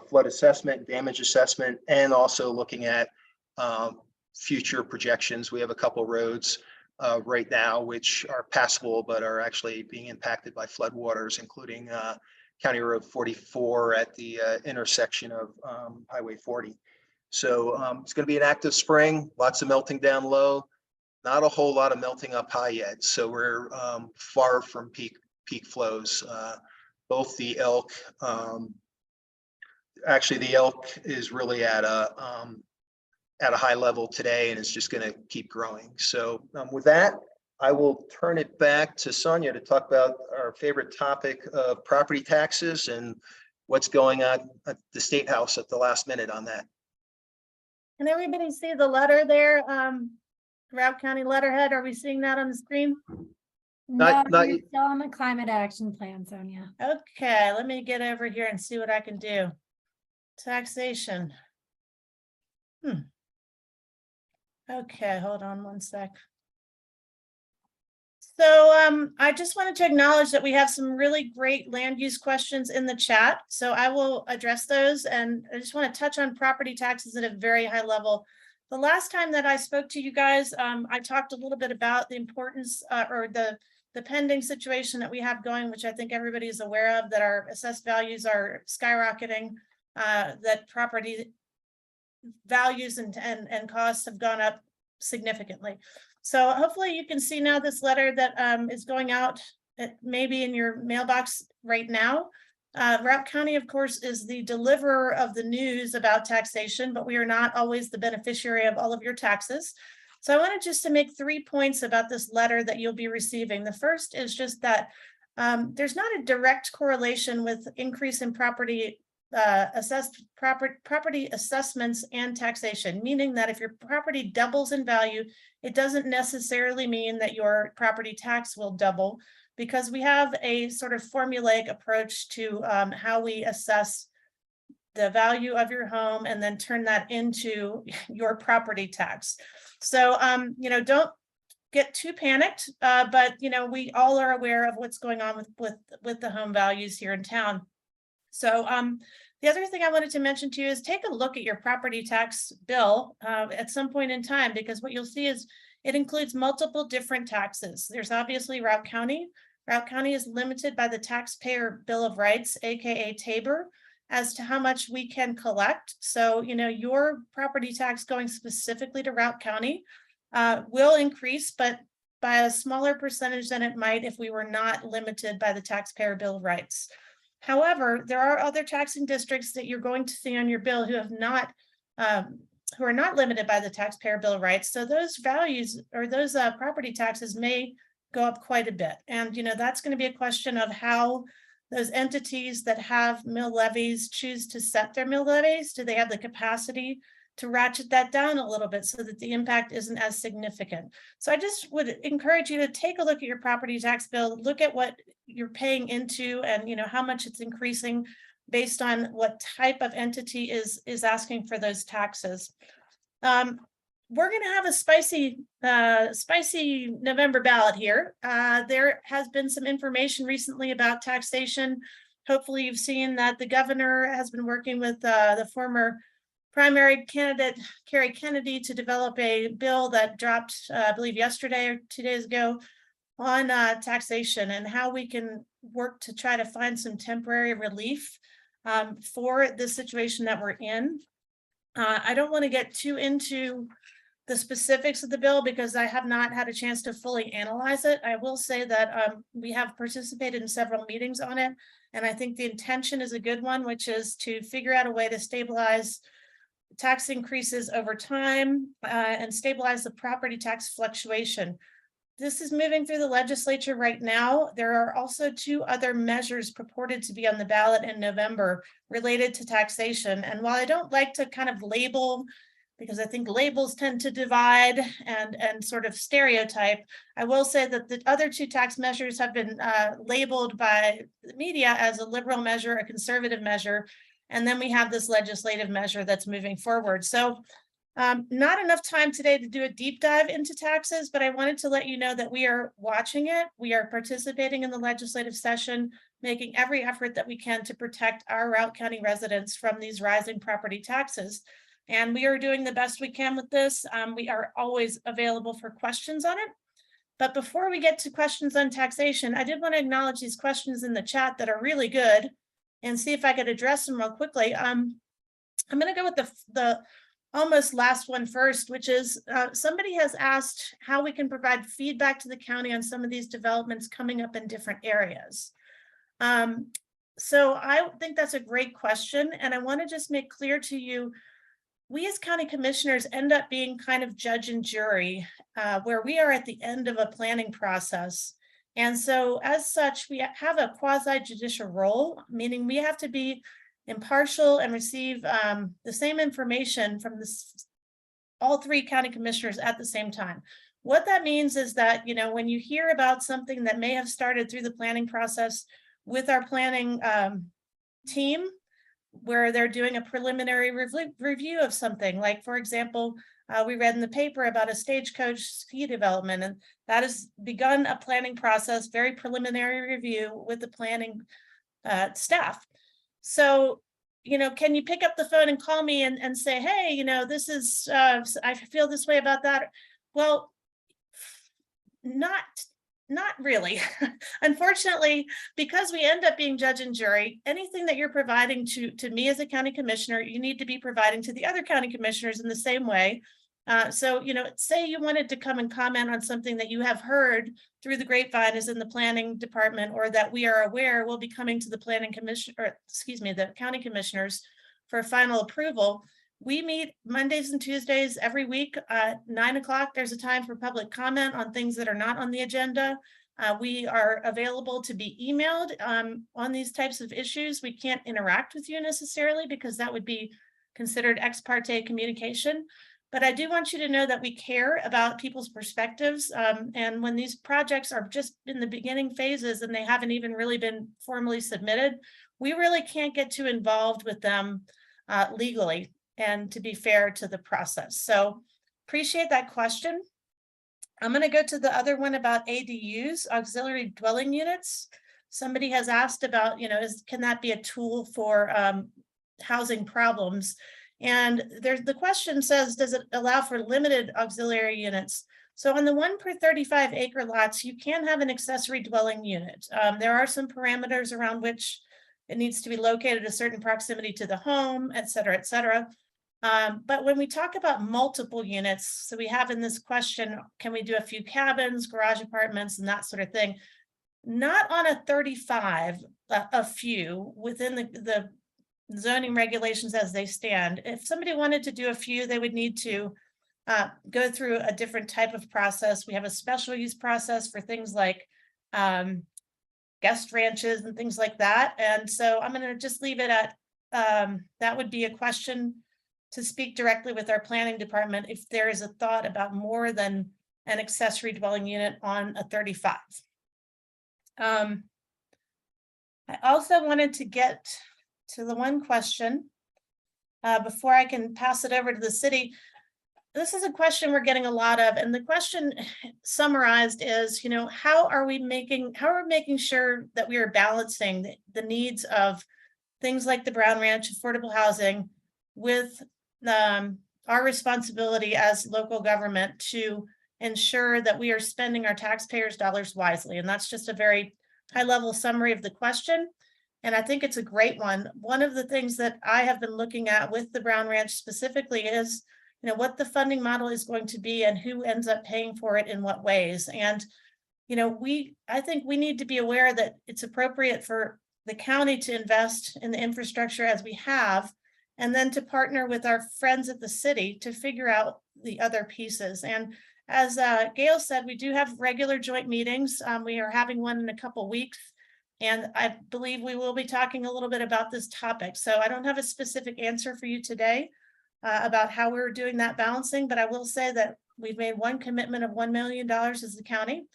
flood assessment, damage assessment, and also looking at future projections. We have a couple roads right now which are passable but are actually being impacted by floodwaters, including County Road 44 at the intersection of Highway 40. So it's going to be an active spring, lots of melting down low, not a whole lot of melting up high yet. So we're far from peak flows. Both the Elk, actually the Elk is really at a high level today, and it's just going to keep growing. So with that, I will turn it back to Sonia to talk about our favorite topic of property taxes and what's going on at the State House at the last minute on that. Can everybody see the letter there? Routt County letterhead, are we seeing that on the screen? No, not- you're still on the climate action plan, Sonia. Okay, let me get over here and see what I can do. Taxation. Okay, hold on one sec. So I just wanted to acknowledge that we have some really great land use questions in the chat. So I will address those, and I just want to touch on property taxes at a very high level. The last time that I spoke to you guys, I talked a little bit about the importance or the pending situation that we have going, which I think everybody is aware of, that our assessed values are skyrocketing, that property values and costs have gone up significantly. So hopefully you can see now this letter that is going out, maybe in your mailbox right now. Routt County, of course, is the deliverer of the news about taxation, but we are not always the beneficiary of all of your taxes. So I wanted just to make 3 points about this letter that you'll be receiving. The first is just that there's not a direct correlation with increase in property assessments and taxation, meaning that if your property doubles in value, it doesn't necessarily mean that your property tax will double, because we have a sort of formulaic approach to how we assess the value of your home and then turn that into your property tax. So, don't get too panicked, but, we all are aware of what's going on with the home values here in town. So the other thing I wanted to mention to you is take a look at your property tax bill at some point in time, because what you'll see is it includes multiple different taxes. There's obviously Routt County. Routt County is limited by the Taxpayer Bill of Rights, aka TABOR, as to how much we can collect. So, your property tax going specifically to Routt County will increase, but by a smaller percentage than it might if we were not limited by the Taxpayer Bill of Rights. However, there are other taxing districts that you're going to see on your bill who are not limited by the Taxpayer Bill of Rights. So those values or those property taxes may go up quite a bit. And, that's going to be a question of how those entities that have mill levies choose to set their mill levies. Do they have the capacity to ratchet that down a little bit so that the impact isn't as significant? So I just would encourage you to take a look at your property tax bill, look at what you're paying into and how much it's increasing based on what type of entity is asking for those taxes. We're going to have a spicy November ballot here. There has been some information recently about taxation. Hopefully you've seen that the governor has been working with the former primary candidate, Kerry Kennedy, to develop a bill that dropped, I believe yesterday or 2 days ago, on taxation and how we can work to try to find some temporary relief for the situation that we're in. I don't want to get too into the specifics of the bill because I have not had a chance to fully analyze it. I will say that we have participated in several meetings on it, and I think the intention is a good one, which is to figure out a way to stabilize tax increases over time and stabilize the property tax fluctuation. This is moving through the legislature right now. There are also 2 other measures purported to be on the ballot in November related to taxation. And while I don't like to kind of label, because I think labels tend to divide and sort of stereotype, I will say that the other 2 tax measures have been labeled by the media as a liberal measure, a conservative measure, and then we have this legislative measure that's moving forward. So not enough time today to do a deep dive into taxes, but I wanted to let you know that we are watching it. We are participating in the legislative session, making every effort that we can to protect our Routt County residents from these rising property taxes. And we are doing the best we can with this. We are always available for questions on it. But before we get to questions on taxation, I did want to acknowledge these questions in the chat that are really good and see if I could address them real quickly. I'm going to go with the almost last one first, which is somebody has asked how we can provide feedback to the county on some of these developments coming up in different areas. So I think that's a great question. And I want to just make clear to you, we as county commissioners end up being kind of judge and jury, where we are at the end of a planning process. And so as such, we have a quasi judicial role, meaning we have to be impartial and receive the same information from all 3 county commissioners at the same time. What that means is that, you know, when you hear about something that may have started through the planning process with our planning team, where they're doing a preliminary review of something, like, for example, we read in the paper about a Stagecoach ski development, and that has begun a planning process, very preliminary review with the planning staff. So, you know, can you pick up the phone and call me and say, hey, you know, this is, I feel this way about that. Well, not really. Unfortunately, because we end up being judge and jury, anything that you're providing to me as a county commissioner, you need to be providing to the other county commissioners in the same way. So, you know, say you wanted to come and comment on something that you have heard through the grapevine is in the planning department, or that we are aware will be coming to the planning commission, or excuse me, the county commissioners for final approval. We meet Mondays and Tuesdays every week at 9 o'clock. There's a time for public comment on things that are not on the agenda. We are available to be emailed on these types of issues. We can't interact with you necessarily because that would be considered ex parte communication. But I do want you to know that we care about people's perspectives. And when these projects are just in the beginning phases and they haven't even really been formally submitted, we really can't get too involved with them legally and to be fair to the process. So appreciate that question. I'm going to go to the other one about ADUs, auxiliary dwelling units. Somebody has asked about, you know, can that be a tool for housing problems? And the question says, does it allow for limited auxiliary units? So on the 1 per 35 acre lots, you can have an accessory dwelling unit. There are some parameters around which it needs to be located a certain proximity to the home, et cetera, et cetera. But when we talk about multiple units, so we have in this question, can we do a few cabins, garage apartments, and that sort of thing? Not on a 35, a few within the zoning regulations as they stand. If somebody wanted to do a few, they would need to go through a different type of process. We have a special use process for things like guest ranches and things like that. And so I'm going to just leave it at that would be a question to speak directly with our planning department if there is a thought about more than an accessory dwelling unit on a 35. I also wanted to get to the one question before I can pass it over to the city. This is a question we're getting a lot of, and the question summarized is, you know, how are we making sure that we are balancing the needs of things like the Brown Ranch affordable housing with our responsibility as local government to ensure that we are spending our taxpayers' dollars wisely? And that's just a very high-level summary of the question. And I think it's a great one. One of the things that I have been looking at with the Brown Ranch specifically is, what the funding model is going to be and who ends up paying for it in what ways. And, I think we need to be aware that it's appropriate for the county to invest in the infrastructure as we have, and then to partner with our friends at the city to figure out the other pieces. And as Gail said, we do have regular joint meetings. We are having one in a couple weeks. And I believe we will be talking a little bit about this topic. So I don't have a specific answer for you today about how we're doing that balancing, but I will say that we've made one commitment of $1 million as the county,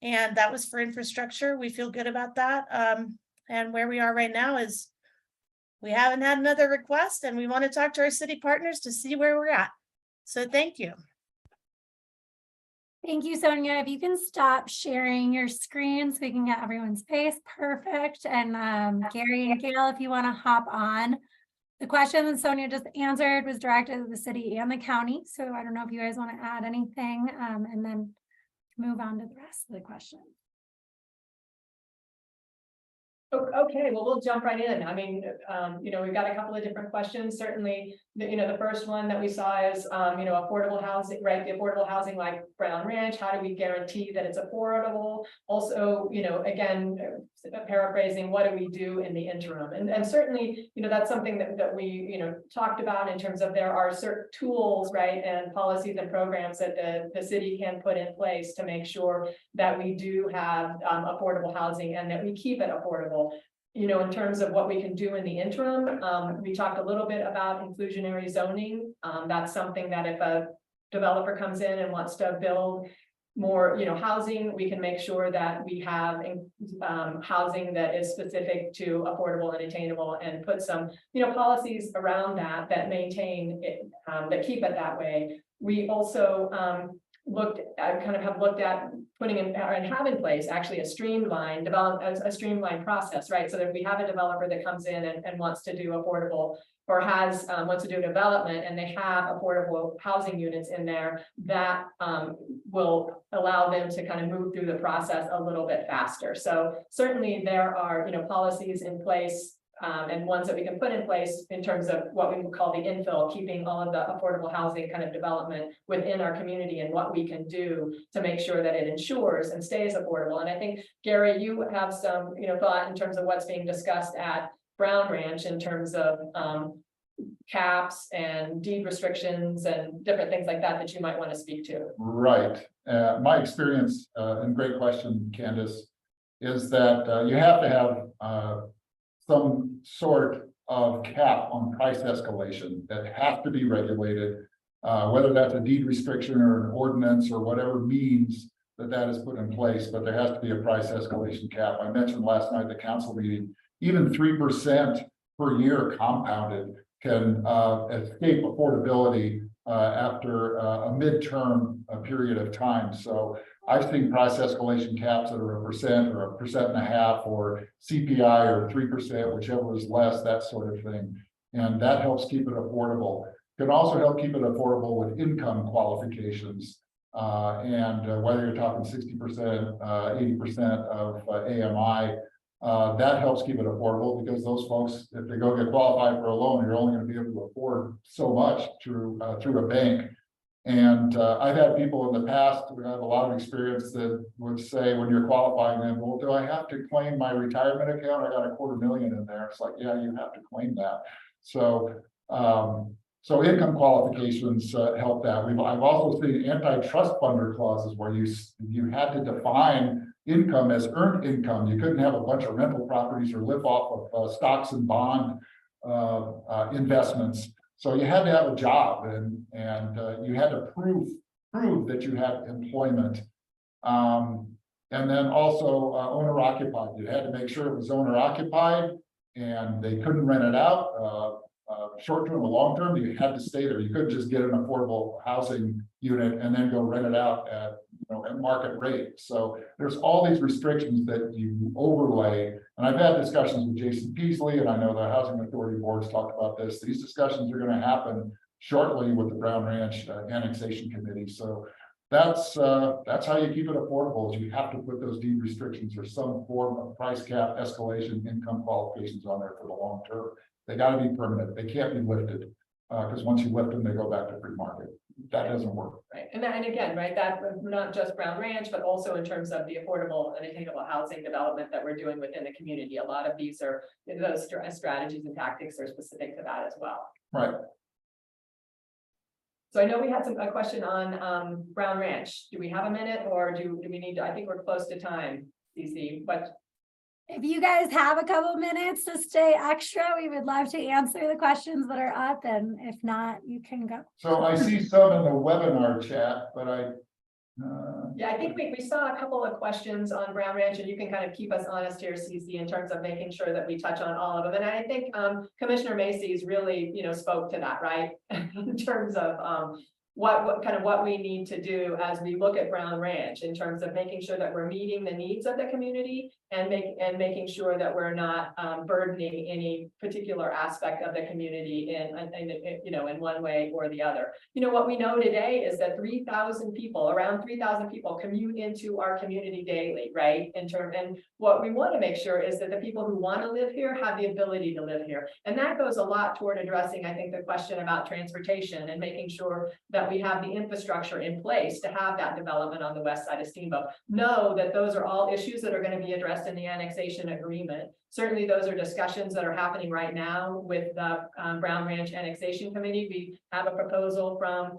and that was for infrastructure. We feel good about that. And where we are right now is we haven't had another request, and we want to talk to our city partners to see where we're at. So thank you. Thank you, Sonia. If you can stop sharing your screen so we can get everyone's face, perfect. And Gary and Gail, if you want to hop on. The question that Sonia just answered was directed to the city and the county. So I don't know if you guys want to add anything and then move on to the rest of the question. Okay, well, we'll jump right in. I mean, we've got a couple of different questions. Certainly, the first one that we saw is, affordable housing, right? The affordable housing like Brown Ranch, how do we guarantee that it's affordable? Also, again, paraphrasing, what do we do in the interim? And certainly, that's something that we, talked about in terms of there are certain tools, right? And policies and programs that the city can put in place to make sure that we do have affordable housing and that we keep it affordable. In terms of what we can do in the interim, we talked a little bit about inclusionary zoning. That's something that if a developer comes in and wants to build more, housing, we can make sure that we have housing that is specific to affordable and attainable, and put some, policies around that maintain it, that keep it that way. We also looked at putting in and have in place actually a streamlined process, right? So that if we have a developer that comes in and wants to do affordable or wants to do development and they have affordable housing units in there, that will allow them to kind of move through the process a little bit faster. So certainly there are, policies in place and ones that we can put in place in terms of what we would call the infill, keeping all of the affordable housing kind of development within our community and what we can do to make sure that it ensures and stays affordable. And I think, Gary, you have some, thought in terms of what's being discussed at Brown Ranch in terms of caps and deed restrictions and different things like that you might want to speak to. Right. My experience, and great question, Candace, is that you have to have some sort of cap on price escalation that has to be regulated, whether that's a deed restriction or an ordinance or whatever means that is put in place, but there has to be a price escalation cap. I mentioned last night at the council meeting, even 3% per year compounded can escape affordability after a midterm period of time. So I've seen price escalation caps that are 1% or 1.5% or CPI or 3%, whichever is less, that sort of thing. And that helps keep it affordable. Can also help keep it affordable with income qualifications. And whether you're talking 60%, 80% of AMI, that helps keep it affordable, because those folks, if they go get qualified for a loan, you're only going to be able to afford so much through a bank. And I've had people in the past who have a lot of experience that would say, when you're qualifying them, well, do I have to claim my retirement account? I got $250,000 in there. It's like, yeah, you have to claim that. So so income qualifications help that. I've also seen antitrust funder clauses where you had to define income as earned income. You couldn't have a bunch of rental properties or live off of stocks and bond investments. So you had to have a job, and you had to prove that you had employment. And then also owner occupied. You had to make sure it was owner occupied and they couldn't rent it out. Short term or long term, you had to stay there. You couldn't just get an affordable housing unit and then go rent it out at market rate. So there's all these restrictions that you overlay. And I've had discussions with Jason Peasley, and I know the Housing Authority boards talked about this. These discussions are going to happen shortly with the Brown Ranch Annexation Committee. So that's how you keep it affordable, is you have to put those deed restrictions or some form of price cap, escalation, income qualifications on there for the long term. They gotta be permanent, they can't be lifted, because once you lift them, they go back to free market. That doesn't work. Right, and that, and again, right, that not just Brown Ranch, but also in terms of the affordable and attainable housing development that we're doing within the community. A lot of these are, those strategies and tactics are specific to that as well. Right. So I know we had a question on Brown Ranch. Do we have a minute or do we need to, I think we're close to time, CC, but If you guys have a couple minutes to stay extra, we would love to answer the questions that are up, and if not, you can go. So I see some in the webinar chat, but yeah, I think we saw a couple of questions on Brown Ranch, and you can kind of keep us honest here, CC, in terms of making sure that we touch on all of them. And I think Commissioner Macy's really, spoke to that, right? In terms of what we need to do as we look at Brown Ranch in terms of making sure that we're meeting the needs of the community and making sure that we're not burdening any particular aspect of the community in one way or the other. What we know today is that around 3,000 people commute into our community daily, right? And what we want to make sure is that the people who want to live here have the ability to live here. And that goes a lot toward addressing, I think, the question about transportation and making sure that we have the infrastructure in place to have that development on the west side of Steamboat. Know that those are all issues that are going to be addressed in the annexation agreement. Certainly, those are discussions that are happening right now with the Brown Ranch Annexation Committee. We have a proposal from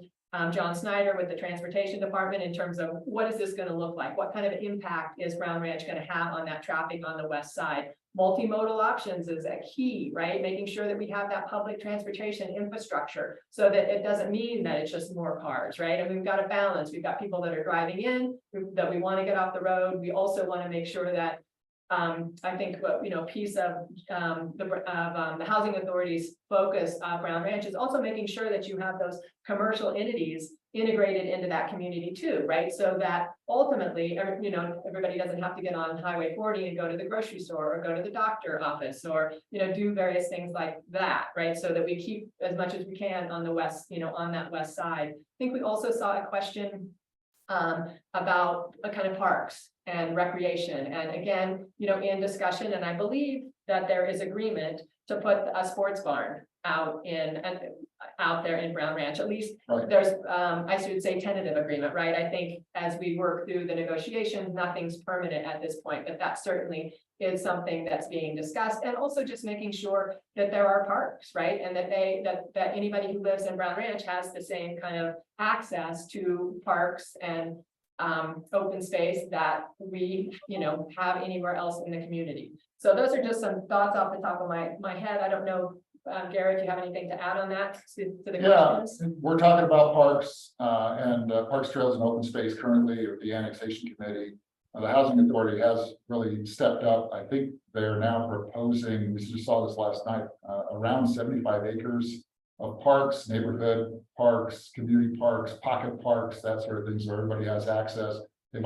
John Snyder with the Transportation Department in terms of what is this going to look like? What kind of impact is Brown Ranch going to have on that traffic on the west side? Multimodal options is a key, right? Making sure that we have that public transportation infrastructure so that it doesn't mean that it's just more cars, right? And we've got a balance. We've got people that are driving in that we want to get off the road. We also want to make sure that I think piece of the housing authority's focus of Brown Ranch is also making sure that you have those commercial entities integrated into that community too, right? So that ultimately, everybody doesn't have to get on Highway 40 and go to the grocery store or go to the doctor office or, do various things like that, right? So that we keep as much as we can on the west, on that west side. I think we also saw a question about kind of parks and recreation. And again, in discussion, and I believe that there is agreement to put a sports barn out there in Brown Ranch. At least Right. there's, I should say, tentative agreement, right? I think as we work through the negotiations, nothing's permanent at this point, but that certainly is something that's being discussed. And also just making sure that there are parks, right? And that anybody who lives in Brown Ranch has the same kind of access to parks and open space that we, have anywhere else in the community. So those are just some thoughts off the top of my head. I don't know, Gary, if you have anything to add on that to the questions? We're talking about parks and parks, trails, and open space currently, or the annexation committee. The housing authority has really stepped up. I think they're now proposing, we just saw this last night, around 75 acres of parks, neighborhood parks, community parks, pocket parks, that sort of thing, so everybody has access. They're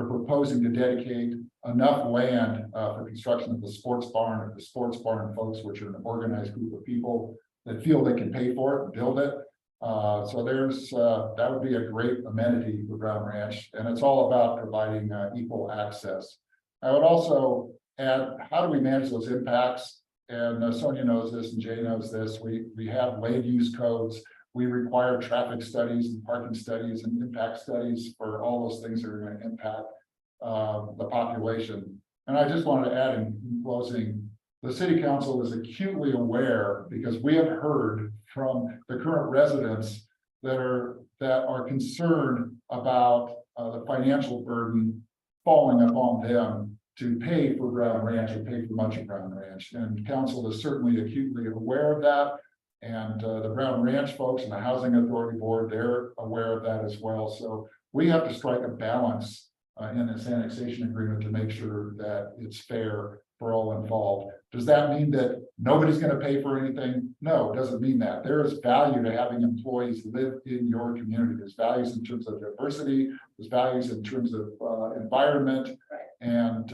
proposing to dedicate enough land for construction of the sports barn, if the sports barn folks, which are an organized group of people that feel they can pay for it, build it. So that would be a great amenity for Brown Ranch, and it's all about providing equal access. I would also add, how do we manage those impacts? And Sonia knows this and Jay knows this. We have land use codes. We require traffic studies and parking studies and impact studies for all those things that are going to impact the population. And I just wanted to add in closing, the city council is acutely aware, because we have heard from the current residents that are concerned about the financial burden falling upon them to pay for Brown Ranch or pay for much of Brown Ranch. And council is certainly acutely aware of that. And the Brown Ranch folks and the Housing Authority Board, they're aware of that as well. So we have to strike a balance in this annexation agreement to make sure that it's fair for all involved. Does that mean that nobody's going to pay for anything? No, it doesn't mean that. There is value to having employees live in your community. There's values in terms of diversity, there's values in terms of environment. And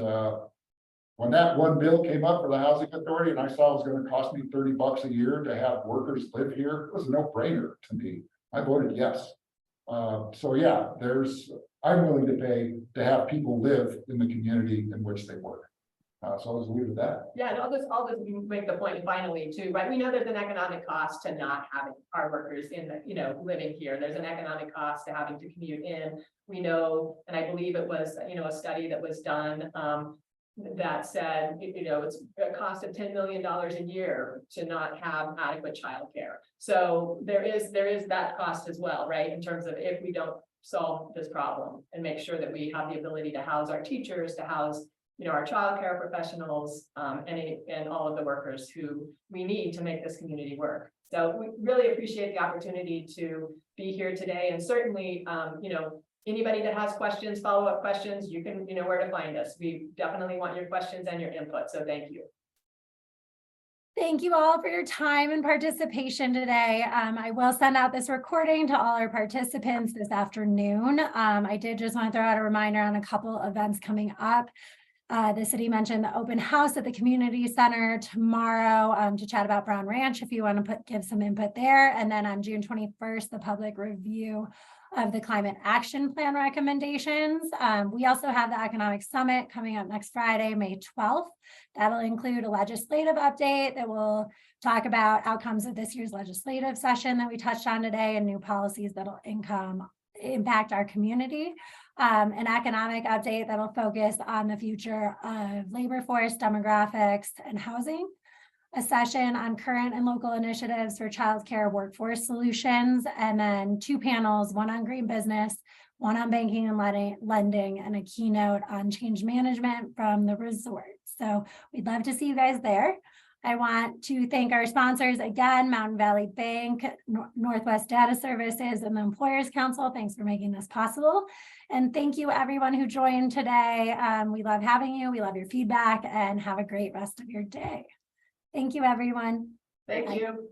when that one bill came up for the Housing Authority and I saw it was going to cost me $30 a year to have workers live here, it was a no-brainer to me. I voted yes. So yeah, I'm willing to pay to have people live in the community in which they work. So I'll just leave it at that. Yeah, and I'll just make the point finally too, right? We know there's an economic cost to not having our workers in the, living here. There's an economic cost to having to commute in. We know, and I believe it was, a study that was done, that said, it's a cost of $10 million a year to not have adequate childcare. So there is that cost as well, right? In terms of if we don't solve this problem and make sure that we have the ability to house our teachers, to house our childcare professionals, and all of the workers who we need to make this community work. So we really appreciate the opportunity to be here today, and certainly, anybody that has questions, follow-up questions, you can, where to find us. We definitely want your questions and your input, so thank you. Thank you all for your time and participation today. I will send out this recording to all our participants this afternoon. I did just want to throw out a reminder on a couple events coming up. The city mentioned the open house at the community center tomorrow to chat about Brown Ranch if you want to give some input there. And then on June 21st, the public review of the climate action plan recommendations. We also have the economic summit coming up next Friday, May 12th. That'll include a legislative update that will talk about outcomes of this year's legislative session that we touched on today and new policies that'll impact our community. An economic update that'll focus on the future of labor force, demographics, and housing. A session on current and local initiatives for childcare workforce solutions, and then 2 panels, one on green business, one on banking and lending, and a keynote on change management from the resort. So we'd love to see you guys there. I want to thank our sponsors again, Mountain Valley Bank, Northwest Data Services, and the Employers Council. Thanks for making this possible. And thank you everyone who joined today. We love having you. We love your feedback, and have a great rest of your day. Thank you, everyone. Thank you.